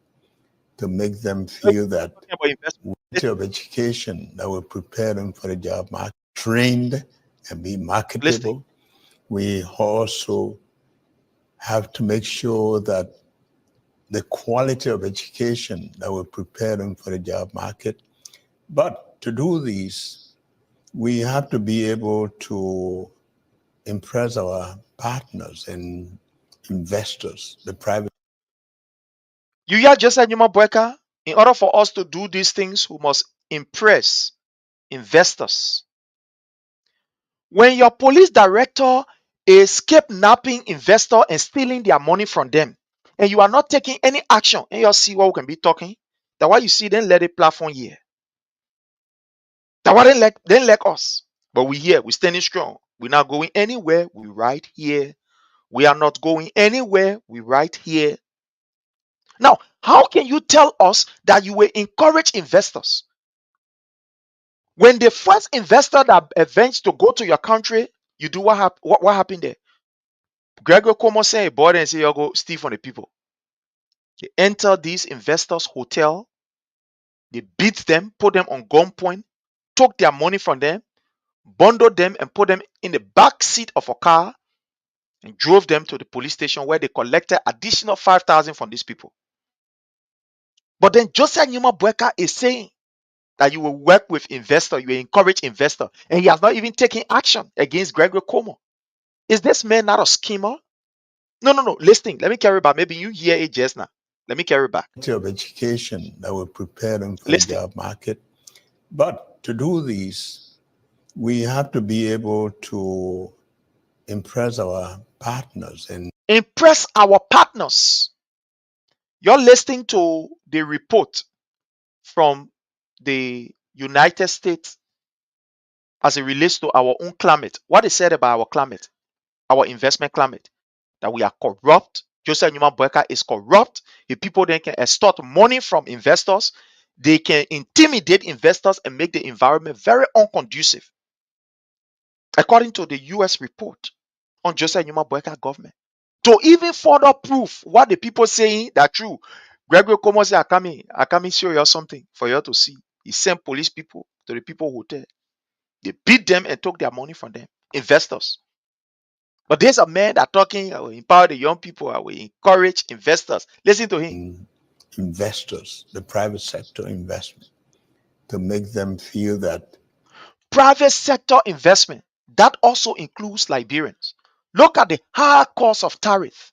to make them feel that Talking about investment. quality of education that will prepare them for the job market, trained and be Listen. marketable. We also have to make sure that the quality of education that will prepare them for the job market. But to do these, we have to be able to impress our partners and investors, the private. You hear Joseph Nwabueka? In order for us to do these things, we must impress investors. When your police director is kidnapping investor and stealing their money from them, and you are not taking any action, and you see what we can be talking, that why you see them let it platform here. That why they like us. But we here, we standing strong. We're not going anywhere. We right here. We are not going anywhere. We right here. Now, how can you tell us that you will encourage investors when the first investor that avenged to go to your country, you do what happened there? Gregor Como say, boy, and say, you go steal from the people. They enter these investors' hotel, they beat them, put them on gunpoint, took their money from them, bundled them, and put them in the back seat of a car and drove them to the police station where they collected additional 5,000 from these people. But then Joseph Nwabueka is saying that you will work with investor, you will encourage investor, and he has not even taken action against Gregory Como. Is this man not a schemer? No. Listen, let me carry back. Maybe you hear it just now. Let me carry back. Quality of education that will prepare them for Listen. the job market. But to do these, we have to be able to impress our partners and Impress our partners. You're listening to the report from the United States as it relates to our own climate. What is said about our climate, our investment climate, that we are corrupt. Joseph Nwabueka is corrupt. If people then can extort money from investors, they can intimidate investors and make the environment very unconducive. According to the US report on Joseph Nwabueka government. To even further proof what the people saying that true, Gregory Como say, I come show you something for you to see. He sent police people to the people hotel. They beat them and took their money from them, investors. But there's a man that talking, I will empower the young people, I will encourage investors. Listen to him. investors, the private sector investment, to make them feel that Private sector investment, that also includes Liberians. Look at the high cost of tariff.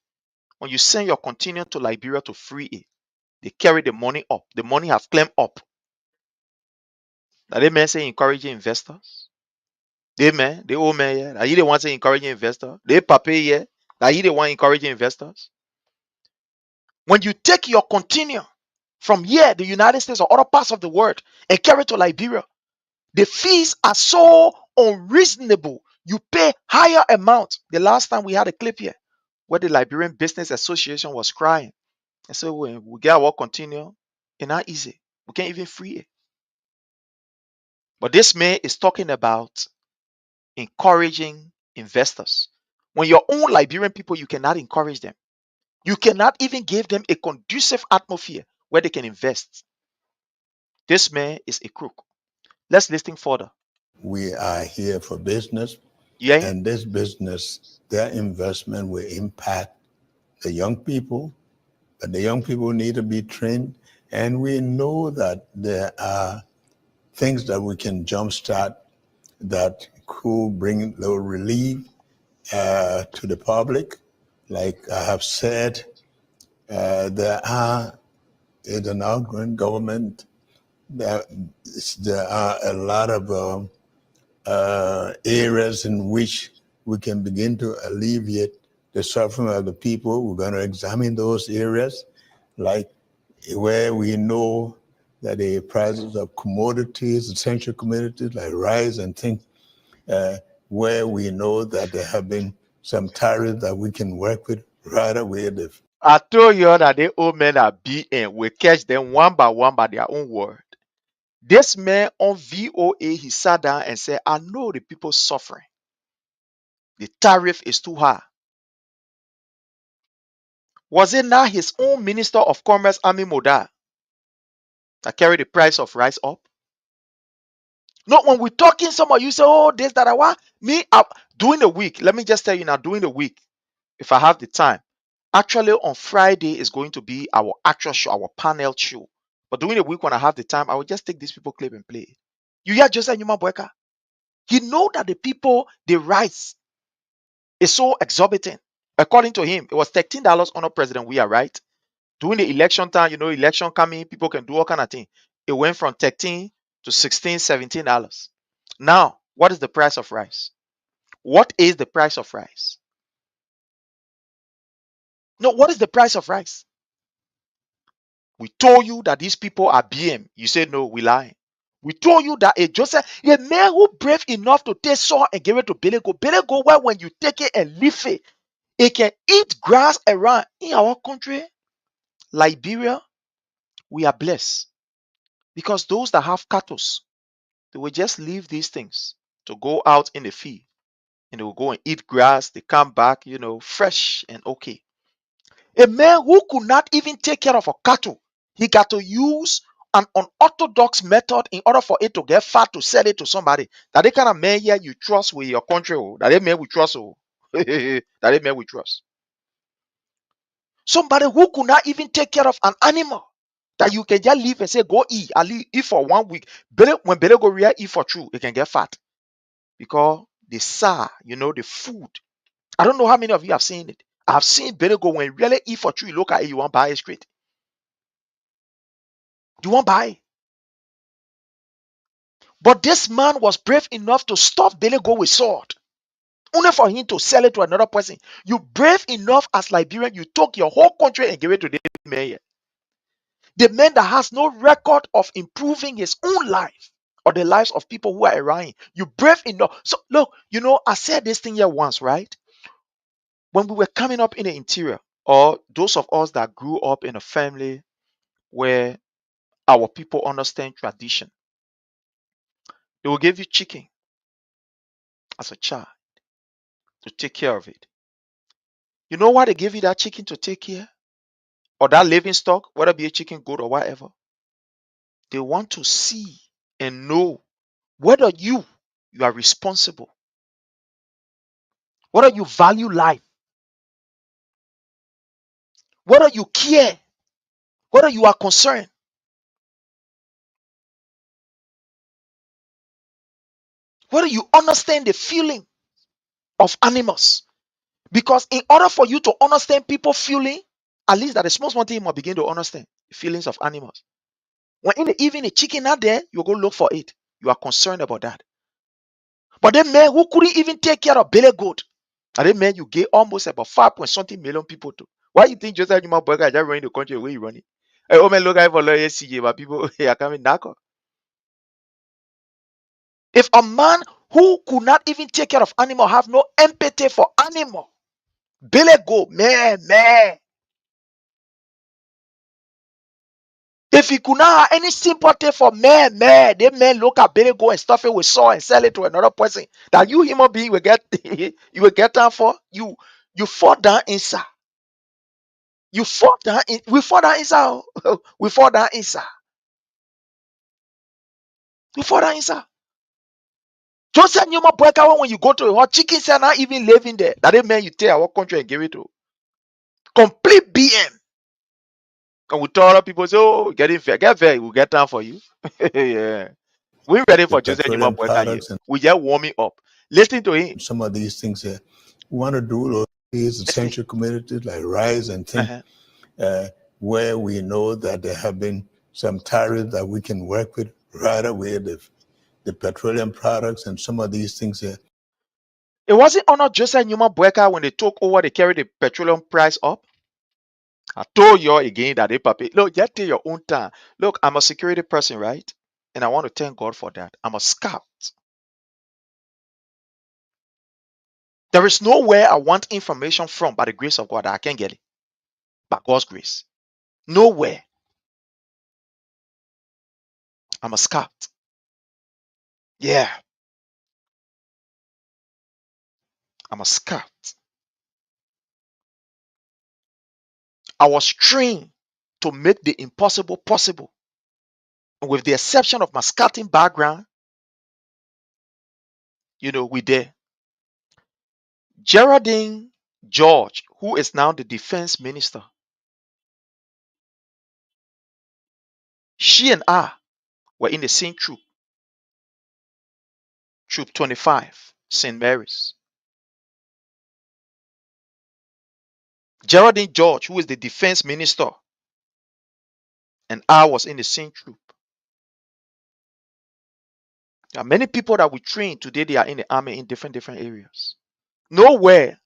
When you send your contingent to Liberia to free it, they carry the money up. The money has climbed up. Now they men say encouraging investors. They men, the old man, yeah. Now you the one say encouraging investors. They papa, yeah. Now you the one encouraging investors. When you take your contingent from here, the United States or other parts of the world, and carry it to Liberia, the fees are so unreasonable. You pay higher amount. The last time we had a clip here where the Liberian Business Association was crying. And so when we get our continue, it's not easy. We can't even free it. But this man is talking about encouraging investors. When your own Liberian people, you cannot encourage them. You cannot even give them a conducive atmosphere where they can invest. This man is a crook. Let's listen further. we are here for business, Yeah. and this business their investment will impact the young people, but the young people need to be trained. And we know that there are things that we can jumpstart that could bring a little relief to the public. Like I have said, there are in an outgoing government, there are a lot of areas in which we can begin to alleviate the suffering of the people. We're going to examine those areas, like where we know that the prices of commodities, essential commodities like rice and things, where we know that there have been some tariffs that we can work with right away. I told you all that the old men are being. We catch them one by their own word. This man on VOA, he sat down and said, I know the people suffering. The tariff is too high. Was it not his own Minister of Commerce, Ami Moda, that carried the price of rice up? No, when we're talking, some of you say, oh, this, that, I want. Me, during the week, let me just tell you now, during the week, if I have the time, actually on Friday is going to be our actual show, our panel show. But during the week, when I have the time, I will just take these people clip and play it. You hear Joseph Numa Boyka? He know that the people, the rice is so exorbitant. According to him, it was $13 under President We are right. During the election time, election coming, people can do all kind of things. It went from 13 to 16, $17. Now, what is the price of rice? What is the price of rice? No, what is the price of rice? We told you that these people are BM. You said no, we lie. We told you that a Joseph, a man who brave enough to take saw and give it to Belego. Belego, where when you take it and leave it can eat grass around. In our country, Liberia, we are blessed because those that have cattle, they will just leave these things to go out in the field and they will go and eat grass. They come back, fresh and okay. A man who could not even take care of a cattle, he got to use an unorthodox method in order for it to get fat to sell it to somebody. That the kind of man here you trust with your country, that the man we trust, that the man we trust. Somebody who could not even take care of an animal that you can just leave and say, go eat. I'll eat for 1 week. When Bele go real eat for true, it can get fat. Because the the food. I don't know how many of you have seen it. I've seen Bele go when really eat for true, you look at it, you want to buy it straight. You won't buy. But this man was brave enough to stop Bele go with sword. Only for him to sell it to another person. You brave enough as Liberian, you took your whole country and gave it to the mayor. The man that has no record of improving his own life or the lives of people who are around him. You brave enough. So look, I said this thing here once, right? When we were coming up in the interior, or those of us that grew up in a family where our people understand tradition, they will give you chicken as a child to take care of it. You know why they give you that chicken to take care? Or that living stock, whether it be a chicken, goat, or whatever? They want to see and know whether you are responsible, whether you value life, whether you care, whether you are concerned, whether you understand the feeling of animals. Because in order for you to understand people feeling, at least that the small thing you must begin to understand the feelings of animals. When in the evening a chicken out there, you go look for it. You are concerned about that. But the man who couldn't even take care of belly goat, and the man you gave almost about 5 point something million people to. Why you think Joseph Numa Burger just running the country the way you run it? Hey, oh man, look out for lawyer CJ, but people are coming knock. If a man who could not even take care of animal have no empathy for animal, belly go, man. If he could not have any sympathy for man, they men look at belly go and stuff it with saw and sell it to another person. That you human being will get you will get down for you fall down inside. You fall down in we fall down inside. We fall down inside. We fall down inside. Joseph Newman Boyka, when you go to a hot chickens are not even living there. That didn't mean you take our country and give it to complete BM. And we tell other people, say, oh, get fair, we'll get time for you. Yeah. We're ready The for Joseph Newman petroleum Boyka here. products and We just warming up. Listen to him. some of these things here. We want to do those Listen. essential communities like rice and things Uh-huh. where we know that there have been some tariffs that we can work with right away, the petroleum products and some of these things here. It wasn't under Joseph Newman Boyka when they took over, they carried the petroleum price up. I told you again that they papi. Look, just take your own time. Look, I'm a security person, right? And I want to thank God for that. I'm a scout. There is nowhere I want information from by the grace of God that I can get it. By God's grace. Nowhere. I'm a scout. Yeah, I'm a scout. I was trained to make the impossible possible. And with the exception of my scouting background, we there. Geraldine George, who is now the defense minister, she and I were in the same troop, Troop 25, St. Mary's. Geraldine George, who is the defense minister, and I was in the same troop. There are many people that we train today, they are in the army in different areas. Nowhere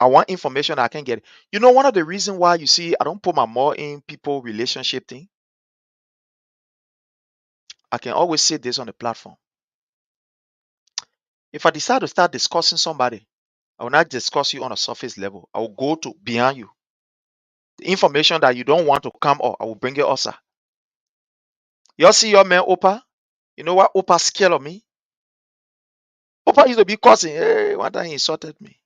I want information I can get. One of the reasons why you see I don't put my more in people relationship thing, I can always say this on the platform. If I decide to start discussing somebody, I will not discuss you on a surface level. I will go to behind you. The information that you don't want to come up, I will bring it also. You see your man Opa? You know what Opa scared of me? Opa used to be cussing. Hey, one time he insulted me.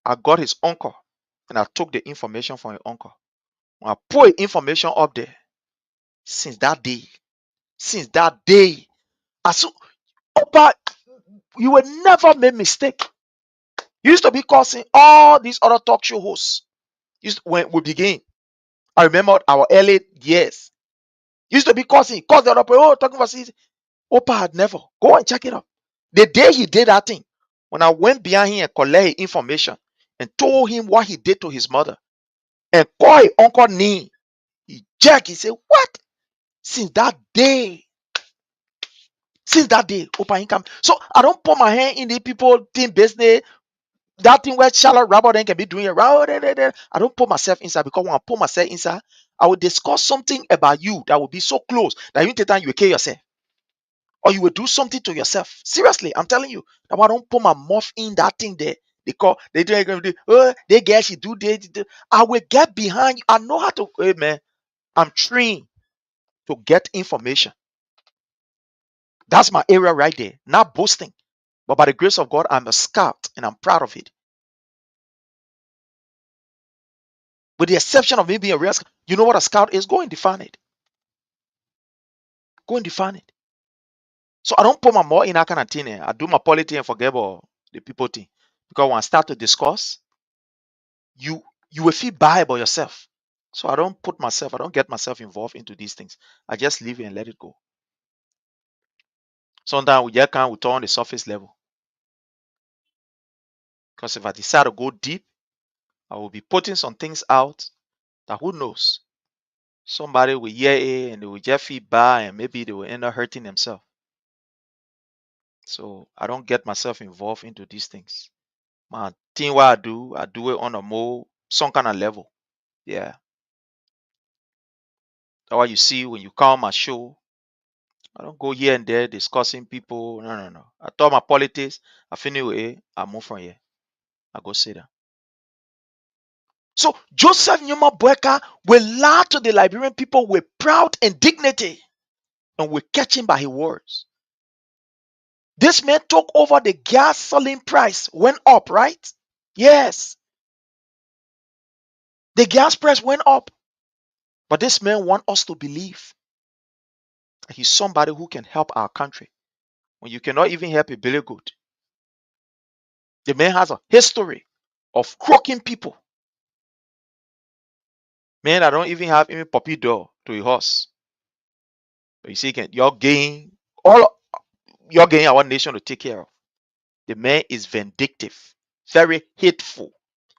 I got his uncle and I took the information from his uncle. When I put information up there, since that day, I saw Opa, you will never make mistake. You used to be cussing all these other talk show hosts. When we begin, I remember our early years. Used to be cussing, cause the other people, oh, talking about season. Opa had never. Go and check it out. The day he did that thing, when I went behind him and collected information and told him what he did to his mother and called his uncle name, he jerked. He said, what? Since that day, Opa income. So I don't put my hand in the people team business. That thing where Charlotte Robert then can be doing around. I don't put myself inside because when I put myself inside, I will discuss something about you that will be so close that you take time you will kill yourself. Or you will do something to yourself. Seriously, I'm telling you. That I don't put my mouth in that thing there. They do, oh, they get she do they do. I will get behind you. I know how to, hey man. I'm trained to get information. That's my area right there. Not boasting. But by the grace of God, I'm a scout and I'm proud of it. With the exception of me being a real scout, you know what a scout is? Go and define it. Go and define it. So I don't put my more in that kind of thing. I do my politics and forget about the people thing. Because when I start to discuss, you will feel bad about yourself. So I don't get myself involved into these things. I just leave it and let it go. Sometimes we just can't turn on the surface level. Because if I decide to go deep, I will be putting some things out that who knows. Somebody will hear it and they will just feel bad and maybe they will end up hurting themselves. So I don't get myself involved into these things. My thing what I do it on a more some kind of level. Yeah. That's what you see when you come on my show. I don't go here and there discussing people. No. I talk my politics. I finish with it. I move from here. I go sit down. So Joseph Newman Boyka will lie to the Liberian people with proud and dignity, and we catch him by his words. This man took over the gasoline price, went up, right? Yes, the gas price went up. But this man want us to believe He's somebody who can help our country when you cannot even help a billy goat. The man has a history of croaking people. Men that don't even have even puppy dog to a horse. But you see, you're getting our nation to take care of. The man is vindictive, very hateful.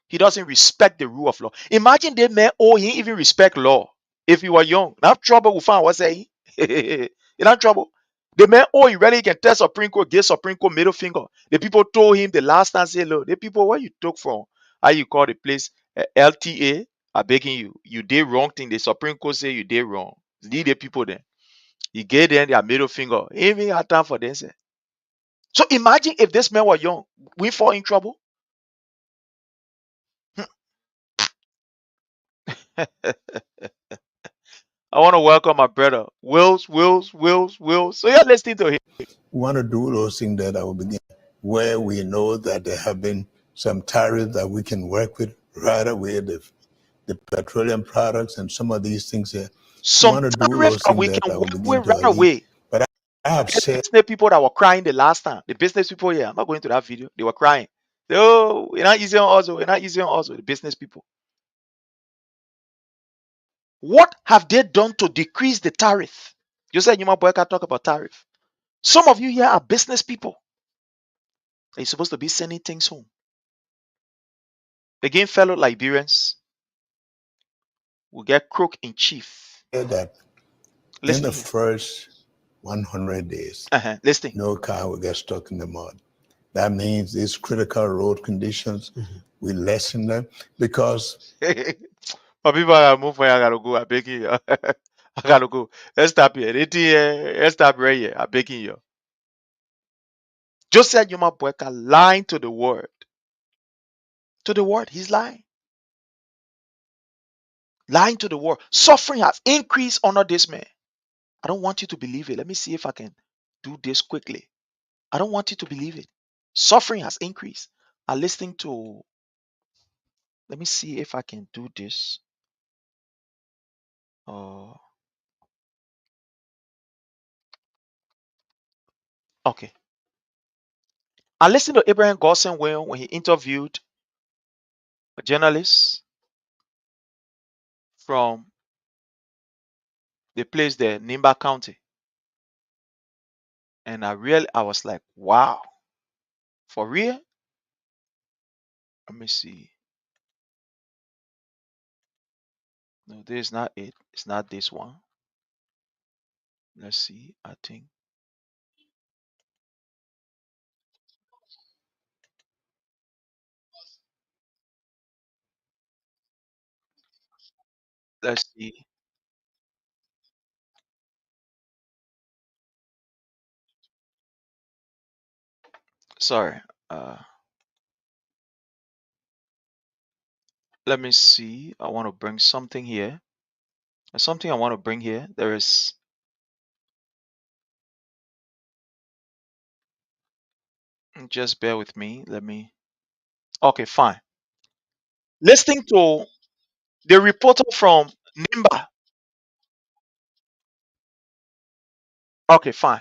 He doesn't respect the rule of law. Imagine the man, he even respect law. If you were young, now trouble will find what's saying. You're not trouble. The man, he really can tell Supreme Court, give Supreme Court middle finger. The people told him the last time, say, look, the people, where you took from, how you call the place, LTA, I begging you, you did wrong thing. The Supreme Court say you did wrong. Leave the people then. He gave them their middle finger. He even had time for them. Say. So imagine if this man were young, we fall in trouble. I want to welcome my brother, Wills. So you're listening to him. We want to do those things that I will begin where we know that there have been some tariffs that we can work with right away, the petroleum products and some of these things here. We Some want to do tariff those that things we that can I will work with begin to right alleviate. away. But I have The said business people that were crying the last time, the business people here, I'm not going to that video. They were crying. Oh, we're not easy on us. We're not easy on us. The business people. What have they done to decrease the tariff? You said you my boy can talk about tariff. Some of you here are business people. You're supposed to be sending things home. Again, fellow Liberians, we get crook in chief. that in Listen the here. first 100 days, Listen. no car will get stuck in the mud. That means these critical road conditions, we lessen them because For people that move for you, I gotta go. I'm begging you. I gotta go. Let's stop here. Let's stop right here. I'm begging you. Josiah Yuma Boyka lying to the word. To the word, he's lying. Lying to the word. Suffering has increased under this man. I don't want you to believe it. Let me see if I can do this quickly. I don't want you to believe it. Suffering has increased. I'm listening to. Let me see if I can do this. Okay. I listened to Abraham Gosson when he interviewed a journalist from the place there, Nimba County. And I was like, wow, for real? Let me see. No, this is not it. It's not this one. Let's see. I think. Let's see. Sorry. Uh, Let me see. I want to bring something here. There's something I want to bring here. There is. Just bear with me. Let me. Okay, fine. Listening to the reporter from Nimba. Okay, fine.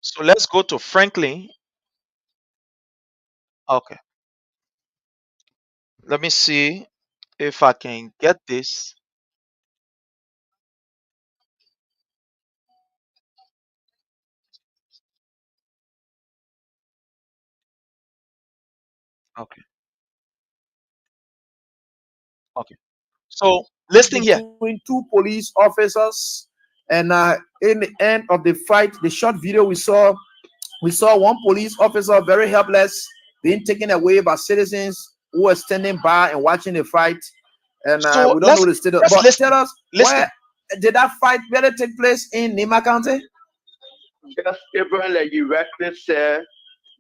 So let's go to Franklin. Okay. Let me see if I can get this. Okay. Okay. So listening here. Between two police officers, and in the end of the fight, the short video we saw one police officer very helpless being taken away by citizens who were standing by and watching the fight, and So we don't know the status. let's But listen. tell us, Listen. where did that fight really take place? In Nima County? Just Abraham, like you rightly said,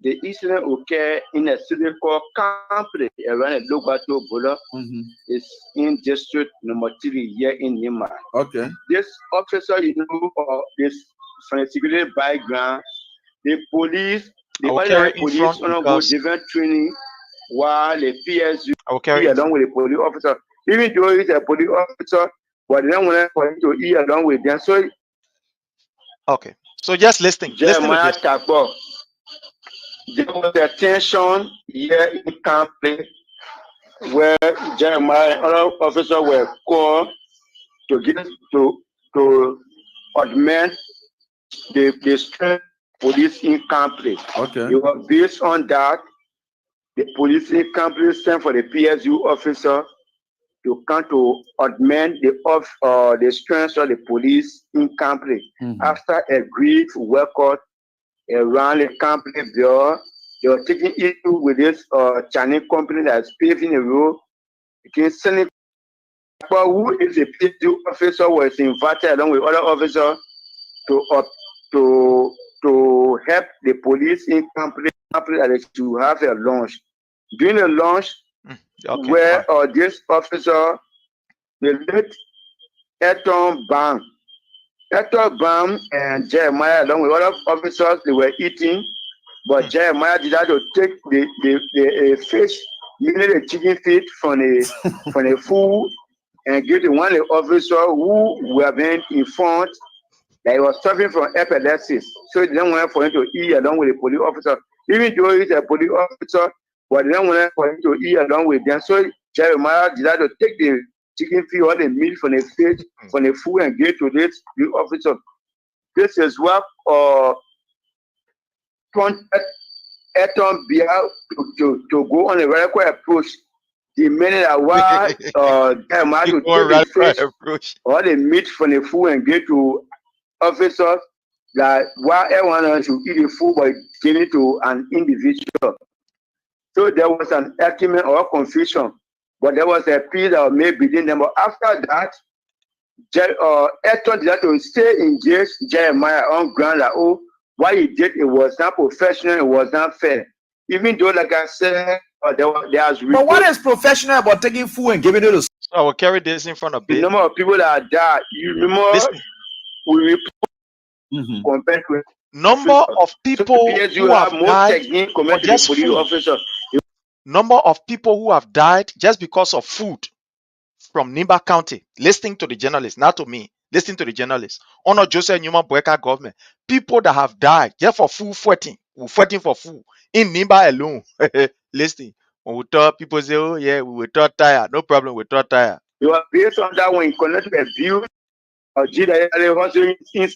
the incident occurred in a city called Campre, around the Lobato Bola. It's in district number 3 here in Nima. Okay. This officer, this from a security background, the police, I the will ordinary carry in police front undergo because different training while the PSU I will carry in along front. with the police officer. Even though he's a police officer, but they don't want for him to eat along with them. So Okay. So just listening to Jeremiah this. Tagbo, there was a tension here in camp where Jeremiah and other officers were called to get to augment the strength police in camp. Okay. It was based on that the police in camp sent for the PSU officer to come to augment the strength of the police in camp. After a grief record around the camp bill, they were taking issue with this Chinese company that's paving the road. Senator, who is a PSU officer, was invited along with other officers to help the police in camp that they should have a lunch. During the lunch, Okay, where this officer, the late Eton Bam and Jeremiah, along with other officers, they were eating, but Jeremiah decided to take the fish, meaning the chicken feet from the food, and give to one of the officers who were being informed that he was suffering from epilepsy. So they didn't want for him to eat along with the police officer, even though he's a police officer, but they didn't want for him to eat along with them. So Jeremiah decided to take the chicken feet or the meat from the fish, from the food, and give to this officer. This is what prompted Eton Bia to go on a radical approach. The minute that why Jeremiah to take the fish or the meat from the food and give to officers that while everyone else should eat the food but give it to an individual. So there was an argument or confusion, but there was a peace that was made between them. But after that, Eton decided to stay engaged Jeremiah on ground that what he did, it was not professional, it was not fair. Even though, like I said, there's But what is professional about taking food and giving it to? So I will carry this in front of the Bill. number of people that died. You remember Listen. we report compared to Number of people who have died for just food. Number of people who have died just because of food from Nimba County. Listening to the journalists, not to me. Listening to the journalists. Honor Joseph Newman Boyka government. People that have died just for food fighting. We're fighting for food. In Nimba alone. Listening. When we talk, people say, oh yeah, we were taught tired. No problem, we're taught tired. You are based on that when you connect to a view of Jida in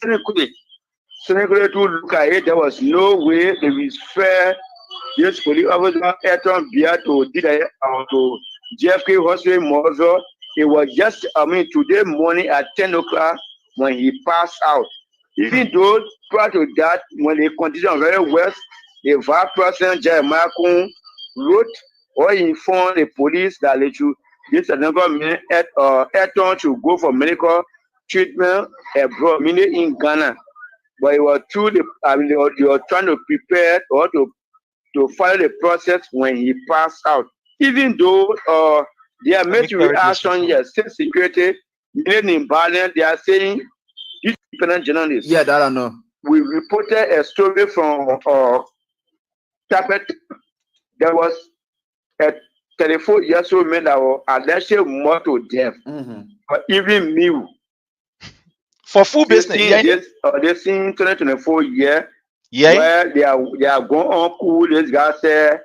Senegal to look at it, there was no way they will fair this police officer Eton Bia to Jida or to JFK Hospital Mother. It was just, today morning at 10 o'clock when he passed out. Even though prior to that, when they continued very well, the Vice President Jeremiah Kun wrote or informed the police that they should, this another man Eton should go for medical treatment abroad, meaning in Ghana. But it was through they were trying to prepare or to follow the process when he passed out. Even though they are made to reaction, yes, state security, in Berlin, they are saying, these independent journalists. Yeah, that I know. We reported a story from Tapet. There was a 34-year-old man that was allegedly more to death, but even me. For food business, they seen 2024 year where they are going on cool. This guy said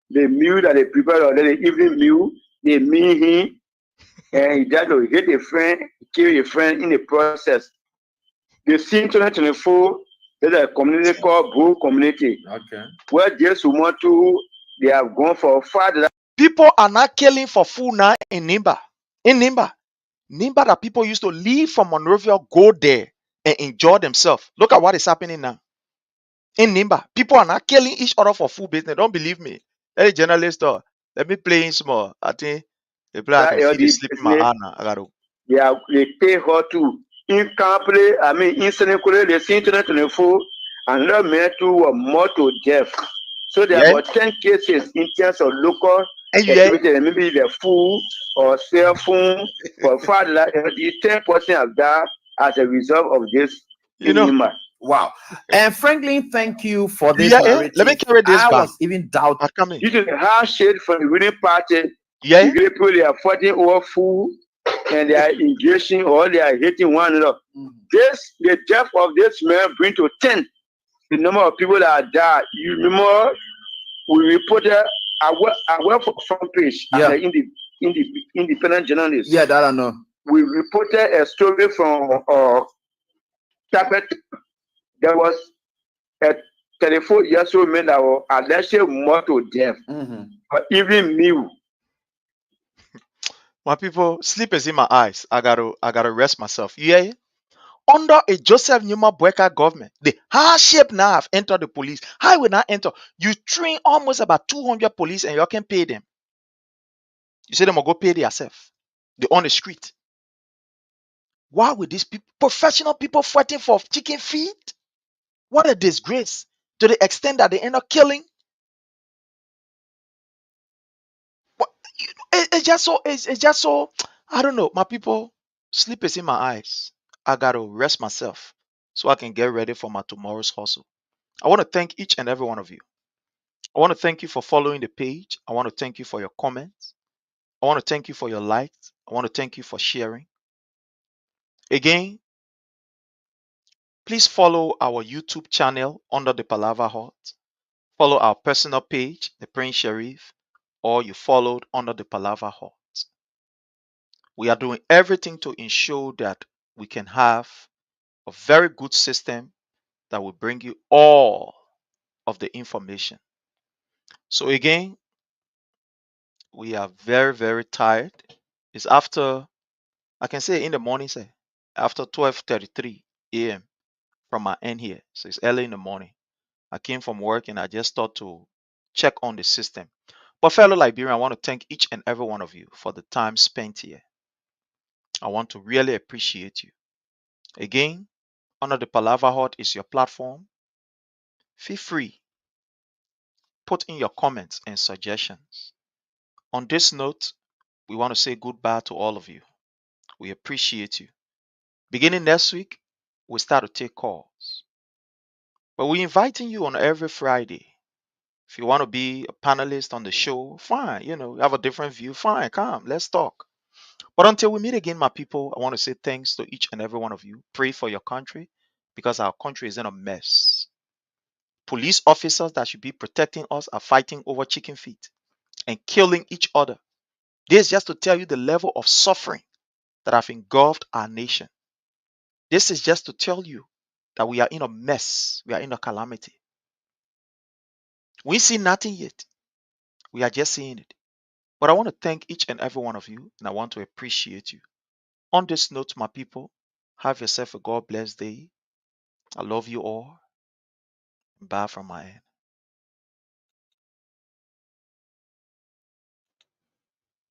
the meal that they prepared or the evening meal, they meet him and he died to hit a friend, kill a friend in the process. They seen 2024, there's a community called Blue Community. Okay. Where just want to they have gone for father. People are not killing for food now in Nimba. In Nimba. Nimba that people used to leave from Monrovia, go there and enjoy themselves. Look at what is happening now. In Nimba, people are not killing each other for food business. Don't believe me. Hey, journalist, let me play in small. I think they play. I can feel sleep in my hand now. I gotta. Yeah, they pay her too. In Cample, in Senegal, they see 2024, another man too were more to death. So there are about 10 cases in terms of local activity, maybe the food or cell phone for father. The 10% of that as a result of this. Wow. And Franklin, thank you for this. Let me carry this back. I was even doubting. This is a hard shade from the winning party. Yeah. The people they are fighting over food and they are engaging or they are hating one another. The death of this man bring to 10 the number of people that died. You remember we reported our front page as an independent journalist. Yeah, that I know. We reported a story from Tapet. There was a 34 years old man that was allegedly more to death. But even me, My people, sleep is in my eyes. I gotta rest myself. Yeah. Under a Joseph Numa Boyka government, the hardship now have entered the police. How will not enter? You train almost about 200 police and you can pay them. You say them will go pay themselves. They on the street. Why would these people, professional people fighting for chicken feet? What a disgrace to the extent that they end up killing. What- it's just so, I don't know. My people, sleep is in my eyes. I gotta rest myself so I can get ready for my tomorrow's hustle. I want to thank each and every one of you. I want to thank you for following the page. I want to thank you for your comments. I want to thank you for your likes. I want to thank you for sharing. Again, please follow our YouTube channel under the Palava Hut. Follow our personal page, the Prince Sharif, or you followed under the Palava Hut. We are doing everything to ensure that we can have a very good system that will bring you all of the information. So again, we are very, very tired. It's after, I can say in the morning, say, after 12:33 a.m. from my end here. So it's early in the morning. I came from work and I just thought to check on the system. But fellow Liberian, I want to thank each and every one of you for the time spent here. I want to really appreciate you. Again, under the Palava Hut is your platform. Feel free, put in your comments and suggestions. On this note, we want to say goodbye to all of you. We appreciate you. Beginning next week, we start to take calls. But we're inviting you on every Friday. If you want to be a panelist on the show, fine. You have a different view, fine. Come, let's talk. But until we meet again, my people, I want to say thanks to each and every one of you. Pray for your country because our country is in a mess. Police officers that should be protecting us are fighting over chicken feet and killing each other. This is just to tell you the level of suffering that have engulfed our nation. This is just to tell you that we are in a mess. We are in a calamity. We see nothing yet. We are just seeing it. But I want to thank each and every one of you, and I want to appreciate you. On this note, my people, have yourself a God bless day. I love you all. Bye from my end.